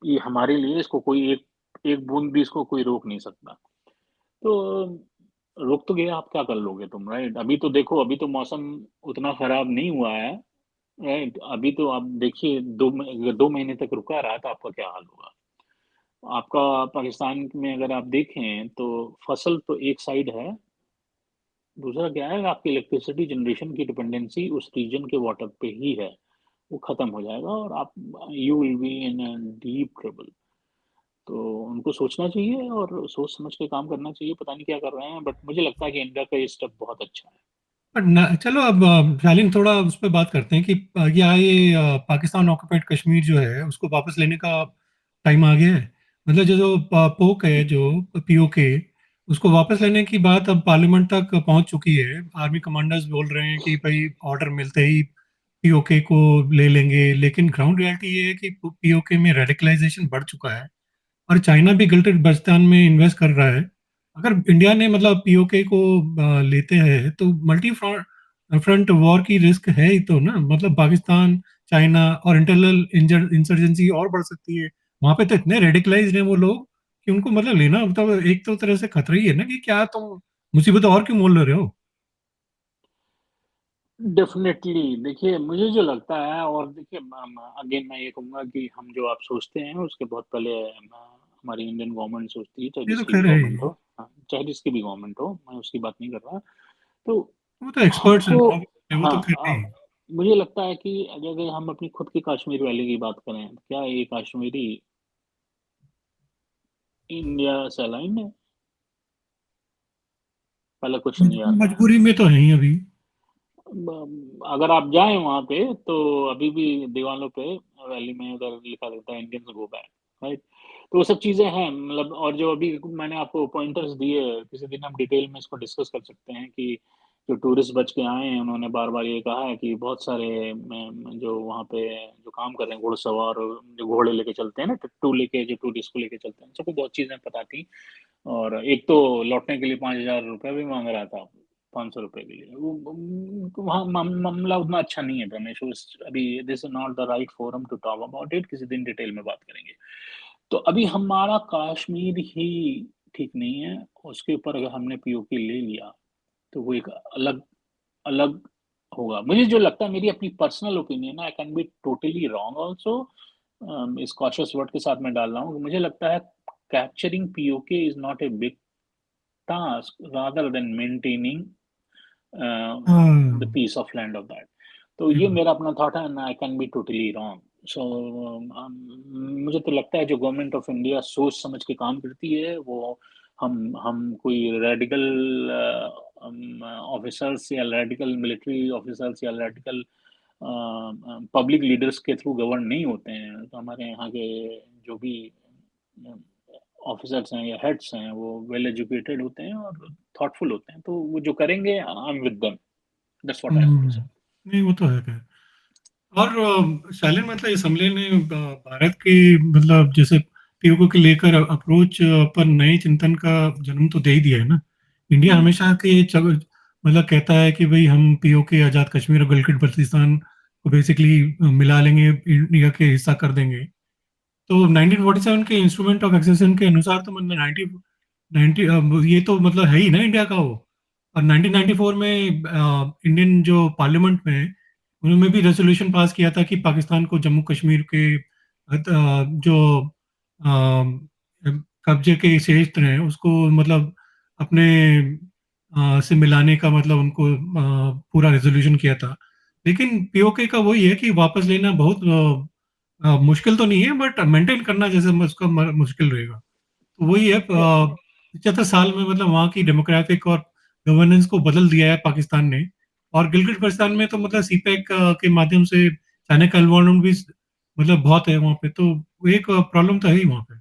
ये हमारे लिए इसको कोई एक एक बूंद भी इसको कोई रोक नहीं सकता तो रोक तो गया आप क्या कर लोगे तुम राइट अभी तो देखो अभी तो मौसम उतना खराब नहीं हुआ है राइट अभी तो आप देखिए 2 महीने तक रुका रहा तो आपका क्या हाल होगा आपका पाकिस्तान में अगर आप देखें तो फसल तो एक साइड है दूसरा क्या है आपकी इलेक्ट्रिसिटी जनरेशन की डिपेंडेंसी उस रीजन के वाटर पे ही है वो खत्म हो जाएगा और आप you will be in deep trouble तो उनको सोचना चाहिए और सोच समझ के काम करना चाहिए पता नहीं क्या कर रहे हैं बट मुझे लगता है कि इंडिया का ये स्टेप बहुत अच्छा है बट ना चलो अब शालीन थोड़ा उस पे बात करते हैं कि क्या ये पाकिस्तान ऑक्युपाइड कश्मीर जो है उसको वापस लेने का टाइम आ गया है। मतलब जो जो पोक है जो पीओके उसको वापस लेने की बात अब पार्लियामेंट तक पहुंच चुकी है। आर्मी कमांडर्स बोल रहे हैं कि भाई ऑर्डर मिलते ही पीओके को ले लेंगे, लेकिन ग्राउंड रियलिटी ये है कि पीओके में रेडिकलाइजेशन बढ़ चुका है और चाइना भी गिलगित बल्तिस्तान में इन्वेस्ट कर रहा है। अगर इंडिया ने मतलब पीओके को लेते हैं तो मल्टी फ्रंट फ्रंट वॉर की रिस्क है ही तो ना। मतलब पाकिस्तान, चाइना और इंटरनल इंसर्जेंसी और बढ़ सकती है। वहां पे तो इतने रेडिकलाइज्ड हैं वो लोग कि उनको मतलब लेना मतलब एक तो तरह से खतरा ही है ना कि क्या तुम मुसीबत और क्यों मोल ले रहे हो। डेफिनेटली देखिए मुझे जो लगता है और देखिए अगेन मैं ये कहूँगा कि हम जो आप सोचते हैं उसके बहुत पहले हमारी इंडियन गवर्नमेंट सोचती है चाहे ये तो जिसकी भी खैर है गवर्नमेंट ही। हो हाँ, चाहे जिसकी भी गवर्नमेंट हो मैं उसकी बात नहीं कर रहा तो वो तो एक्सपर्ट्स हैं हमको ना, वो तो हाँ खैर है ही। मुझे लगता है कि अगर हम अपनी खुद की कश्मीर वैली की बात करें तो क्या ये कश्मीरी इंडिया से अलाइन है पहला क्वेश्चन ये आता है मजबूरी में तो है ही अभी। अगर आप जाएं वहां पे तो अभी भी दीवालों पे वैली में उधर लिखा रहता है इंडियंस गो बैक राइट तो वो सब चीजें हैं मतलब और जो अभी मैंने आपको पॉइंटर्स दिए किसी दिन हम डिटेल में इसको डिस्कस कर सकते हैं कि जो टूरिस्ट बच के आए हैं उन्होंने बार बार ये कहा है कि बहुत सारे जो वहाँ पे जो काम कर रहे हैं घुड़सवार जो घोड़े लेके चलते हैं ना टट्टू लेके जो टूरिस्ट को लेके चलते हैं सबको बहुत चीजें पता थी और एक तो लौटने के लिए 5,000 रुपये भी मांग रहा था 500 रुपये के लिए वहाँ मामला उतना अच्छा नहीं है रमेश अभी this is not the right forum to talk about it किसी दिन डिटेल में बात करेंगे तो अभी हमारा कश्मीर ही ठीक नहीं है उसके ऊपर अगर हमने पीओके ले लिया तो वो एक अलग अलग होगा मुझे जो लगता है मेरी अपनी पर्सनल ओपिनियन है आई can be totally wrong also इस कॉशियस वर्ड के साथ मैं डाल रहा हूँ मुझे लगता है capturing PoK is not a big task rather than maintaining the हाँ, piece of land of that. तो सही ये बात। मेरा अपना थॉट है, and I can be totally wrong. So मुझे तो लगता है जो गवर्नमेंट ऑफ इंडिया सोच समझ के काम करती है, वो हम कोई रेडिकल ऑफिसर्स या रेडिकल मिलिट्री ऑफिसर्स या रेडिकल पब्लिक लीडर्स के थ्रू गवर्न नहीं होते हैं। तो हमारे यहाँ के जो भी ऑफिसर्स हैं या हेड्स हैं, वो वेल एजुकेटेड होते हैं और थॉटफुल होते हैं, तो वो जो करेंगे, I am with them. That's what I have to say. नहीं वो तो है खैर। और शालीन मतलब असम्बली ने भारत की मतलब जैसे पीओके को लेकर अप्रोच पर नए चिंतन का जन्म तो दे ही दिया है ना। इंडिया हम्म। हमेशा के मतलब कहता है कि भाई हम पीओके आजाद कश्मीर और गिलगित बल्तिस्तान को बेसिकली मिला लेंगे, इंडिया के हिस्सा कर देंगे। तो 1947 के इंस्ट्रूमेंट ऑफ एक्सेशन के अनुसार तो मतलब 90 ये तो मतलब है ही ना इंडिया का वो। और 1994 में इंडियन जो पार्लियामेंट में उन्होंने भी रेजोल्यूशन पास किया था कि पाकिस्तान को जम्मू कश्मीर के जो कब्जे के क्षेत्र हैं उसको मतलब अपने से मिलाने का मतलब उनको पूरा रेजोल्यूशन किया था। लेकिन पीओके का वही है कि वापस लेना बहुत मुश्किल तो नहीं है, बट मेंटेन करना जैसे उसका मुश्किल रहेगा। तो वही है, 75 साल में मतलब वहाँ की डेमोक्रेटिक और गवर्नेंस को बदल दिया है पाकिस्तान ने। और गिलगित बल्तिस्तान में तो मतलब सीपैक के माध्यम से चाइना का इन्वॉल्वमेंट भी मतलब बहुत है वहाँ पे, तो वो एक प्रॉब्लम तो है ही वहाँ पे।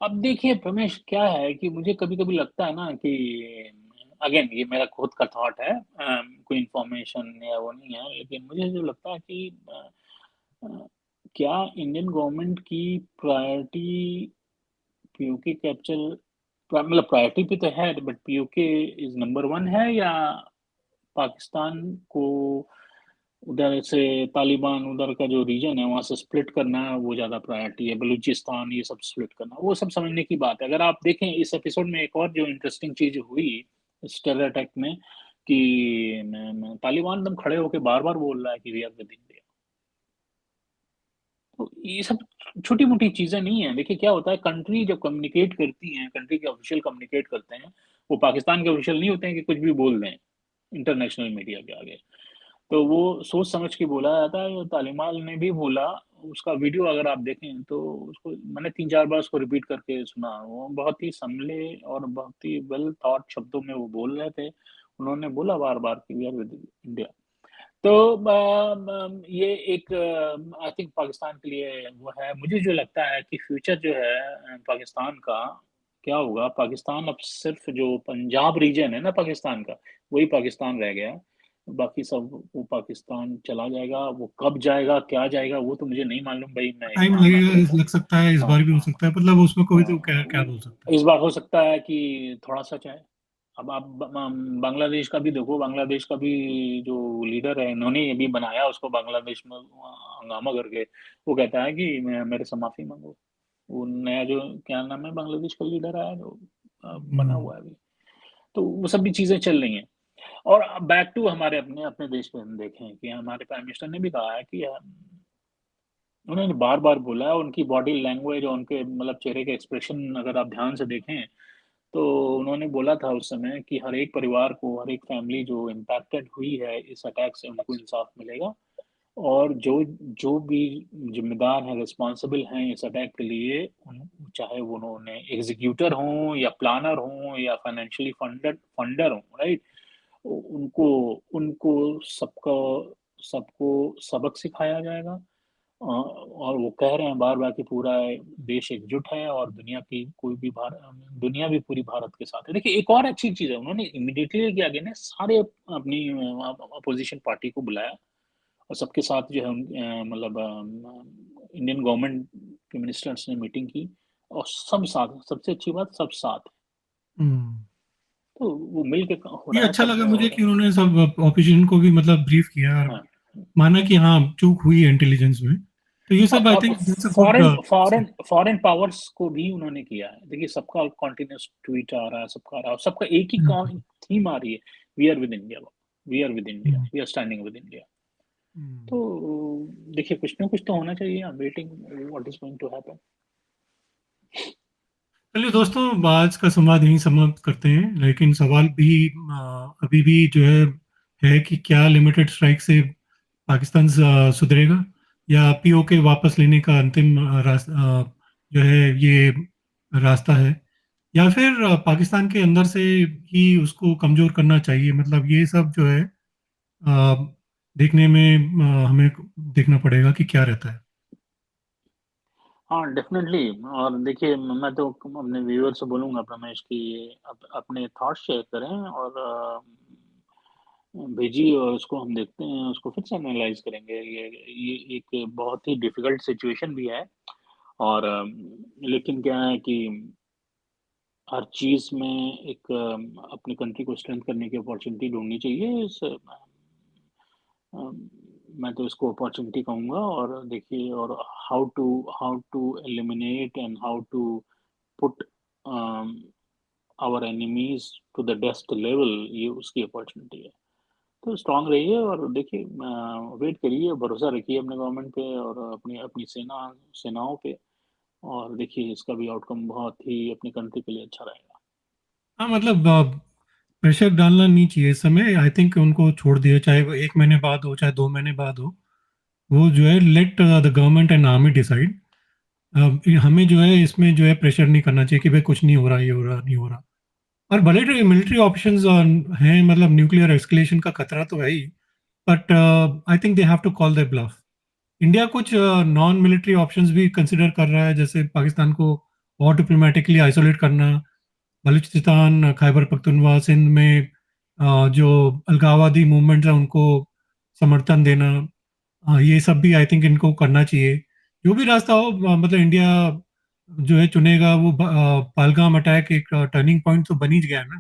अब देखिए रमेश, क्या है कि मुझे कभी-कभी लगता है ना कि अगेन ये मेरा खुद का थॉट है, कोई इन्फॉर्मेशन या वो नहीं है, लेकिन मुझे जो लगता है कि अ, क्या इंडियन गवर्नमेंट की प्रायोरिटी पीओके कैप्चर, मतलब प्रायोरिटी पे तो है, but PoK is number one है, या पाकिस्तान को उधर से तालिबान उधर का जो रीजन है वहां से स्प्लिट करना वो ज्यादा प्रायोरिटी है, बलूचिस्तान ये सब स्प्लिट करना, वो सब समझने की बात है। अगर आप देखें इस एपिसोड में एक और जो इंटरेस्टिंग चीज हुई इस टेरर अटैक में, कि तालिबान एकदम खड़े होकर बार बार बोल रहा है कि वी आर विद इंडिया। तो ये सब छोटी मोटी चीजें नहीं है। देखिए क्या होता है, कंट्री जब कम्युनिकेट करती है, कंट्री के ऑफिशियल कम्युनिकेट करते हैं, वो पाकिस्तान के ऑफिशियल नहीं होते हैं कि कुछ भी बोल दें इंटरनेशनल मीडिया के आगे। तो वो सोच समझ के बोला जाता है। तालिबान ने भी बोला, उसका वीडियो अगर आप देखें तो उसको मैंने 3-4 बार उसको रिपीट करके सुना। वो बहुत ही संभले और बहुत ही वेल थॉट शब्दों में वो बोल रहे थे। उन्होंने बोला बार-बार कि वी आर विद इंडिया। तो ये एक आई थिंक पाकिस्तान के लिए वो है। मुझे जो लगता है कि फ्यूचर जो है पाकिस्तान का क्या होगा, पाकिस्तान अब सिर्फ जो पंजाब रीजन है ना पाकिस्तान का, वही पाकिस्तान रह गया है। बाकी सब वो पाकिस्तान चला जाएगा। वो कब जाएगा, क्या जाएगा, वो तो मुझे नहीं मालूम भाई, मैं टाइम इतना ना लगेगा, करूँ। लग सकता है, इस हाँ, बार भी हो सकता है, मतलब उसमें कोई तो क्या क्या हाँ, बोल सकता है। इस बार हो सकता है कि थोड़ा सच है। अब आप बांग्लादेश का भी देखो, बांग्लादेश का भी जो लीडर है, इन्होंने ये भी बनाया उसको बांग्लादेश में हंगामा करके। वो कहता है कि मेरे से माफी मांगो। वो नया जो क्या नाम है बांग्लादेश का लीडर आया जो बना हम्म। हुआ है अभी। तो वो सब भी चीजें चल रही हैं। और बैक टू हमारे अपने अपने देश पे हम देखें कि हमारे प्राइम मिनिस्टर ने भी कहा है कि उन्होंने बार बार बोला है, उनकी बॉडी लैंग्वेज और उनके मतलब चेहरे के एक्सप्रेशन अगर आप ध्यान से देखें, तो उन्होंने बोला था उस समय कि हर एक परिवार को, हर एक फैमिली जो इम्पैक्टेड हुई है इस अटैक से, उनको इंसाफ मिलेगा। और जो जो भी जिम्मेदार हैं, रिस्पॉन्सिबल हैं इस अटैक के लिए, चाहे वो उन्होंने एग्जीक्यूटर हों या प्लानर हों या फाइनेंशियली फंडर हों, राइट, उनको उनको सबको सबको सबक सिखाया जाएगा। और वो कह रहे हैं बार बार कि पूरा देश एकजुट है और दुनिया की कोई भी भारत, दुनिया भी पूरी भारत के साथ है। देखिए एक और अच्छी चीज है, उन्होंने इमीडिएटली क्या किया ना, सारे अपनी अपोजिशन पार्टी को बुलाया और सबके साथ जो है मतलब इंडियन गवर्नमेंट के मिनिस्टर्स ने मीटिंग की, और सब साथ, सबसे अच्छी बात सब साथ। हम्म। तो वो मिल के हो ये रहा है, अच्छा सब लगा हो मुझे रहा कि उन्होंने सब ऑपोजिशन को भी मतलब ब्रीफ किया और है। हाँ, माना कि हाँ चूक हुई है इंटेलिजेंस में। तो ये सब आई और think that's a good foreign foreign step. Foreign powers को भी उन्होंने किया है। देखिए सबका कॉन्टिन्यूस ट्वीट आ रहा है, सबका आ रहा है, और सबका एक ही थीम आ रही है, we are with India, we are with India, we are standing with India. तो देखिए कुछ ना कुछ तो होना चाहिए। I am waiting what is going to happen. चलिए दोस्तों, आज का संवाद यहीं समाप्त करते हैं, लेकिन सवाल भी अभी भी जो है कि क्या लिमिटेड स्ट्राइक से पाकिस्तान सुधरेगा, या पीओके वापस लेने का अंतिम जो है ये रास्ता है, या फिर पाकिस्तान के अंदर से ही उसको कमजोर करना चाहिए। मतलब ये सब जो है अ, देखने में हमें देखना पड़ेगा कि क्या रहता है। हाँ, डेफ़िनेटली। और देखिए, मैं तो अपने व्यूअर से बोलूँगा प्रमेश कि अपने थॉट्स शेयर करें और भेजिए और उसको हम देखते हैं, उसको फिर से एनालाइज़ करेंगे। ये एक बहुत ही डिफ़िकल्ट सिचुएशन भी है और लेकिन क्या है कि हर चीज़ में एक अपनी कंट्री को स्ट्रेंथ करने की अपॉर्च्युनिटी ढूँढनी चाहिए। अम, मैं तो इसको अपॉर्च्युनिटी कहूँगा। और देखिए, और how to eliminate and how to put our enemies to the डेस्ट लेवल, ये उसकी अपॉर्च्युनिटी है। तो स्ट्रॉन्ग रहिए और देखिए, वेट करिए, भरोसा रखिए अपने गवर्नमेंट पे और अपनी अपनी सेनाओं पे, और देखिए इसका भी आउटकम बहुत ही अपनी कंट्री के लिए अच्छा रहेगा। हाँ, मतलब प्रेशर डालना नहीं चाहिए इस समय। आई थिंक उनको छोड़ दिया, चाहे वो 1 महीने बाद हो, चाहे 2 महीने बाद हो। वो जो है, let the government and army decide. हमें जो है इसमें जो है प्रेशर नहीं करना चाहिए कि भाई कुछ नहीं हो रहा, ये हो रहा, नहीं हो रहा। और भले मिलिट्री ऑप्शंस हैं, मतलब न्यूक्लियर एस्केलेशन का खतरा तो है ही, but I think they have to call their bluff. India कुछ नॉन मिलिट्री ऑप्शंस भी कंसिडर कर रहा है, जैसे पाकिस्तान को और डिप्लोमेटिकली आइसोलेट करना, बलूचिस्तान, खैबर पख्तूनख्वा, सिंध में जो अलगाववादी मूवमेंट्स हैं उनको समर्थन देना। ये सब भी आई थिंक इनको करना चाहिए। जो भी रास्ता हो, मतलब इंडिया जो है चुनेगा वो। पहलगाम अटैक एक टर्निंग पॉइंट तो बन ही गया है ना।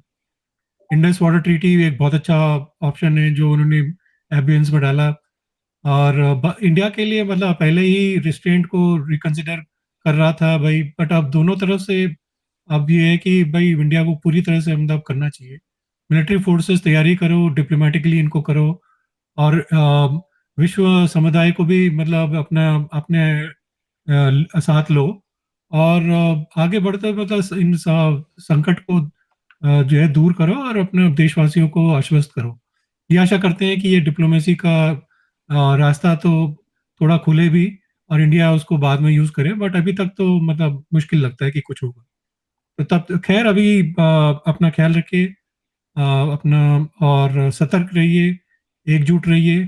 इंडस वाटर ट्रीटी एक बहुत अच्छा ऑप्शन है जो उन्होंने एबियंस में डाला। और इंडिया के लिए मतलब पहले ही रिस्ट्रेंट को रिकंसिडर कर रहा था भाई, बट अब दोनों तरफ से अब ये है कि भाई इंडिया को पूरी तरह से मतलब करना चाहिए। मिलिट्री फोर्सेस तैयारी करो, डिप्लोमेटिकली इनको करो, और विश्व समुदाय को भी मतलब अपना अपने साथ लो, और आगे बढ़ते मतलब इन संकट को जो है दूर करो, और अपने देशवासियों को आश्वस्त करो। ये आशा करते हैं कि ये डिप्लोमेसी का रास्ता तो थोड़ा खुले भी, और इंडिया उसको बाद में यूज करे, बट अभी तक तो मतलब मुश्किल लगता है कि कुछ होगा। तो तब खैर अभी अपना ख्याल रखिए, अपना, और सतर्क रहिए, एकजुट रहिए।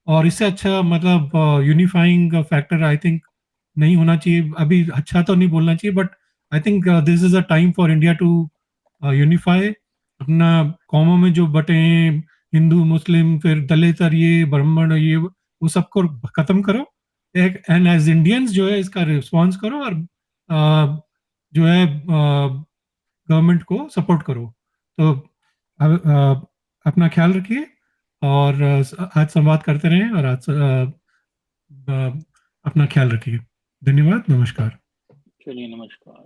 और इससे अच्छा मतलब यूनिफाइंग फैक्टर आई थिंक नहीं होना चाहिए। अभी अच्छा तो नहीं बोलना चाहिए, but I think this is a time for India to unify. अपना कौमों में जो बटे हैं, हिंदू, मुस्लिम, फिर दलित, और ये ब्राह्मण, ये वो सबको खत्म करो। एक एंड एज इंडियंस जो है इसका रिस्पॉन्स करो, और जो है गवर्नमेंट को सपोर्ट करो। तो अपना ख्याल रखिए, और आज संवाद करते रहें, और आज अपना ख्याल रखिए। धन्यवाद, नमस्कार। चलिए, नमस्कार।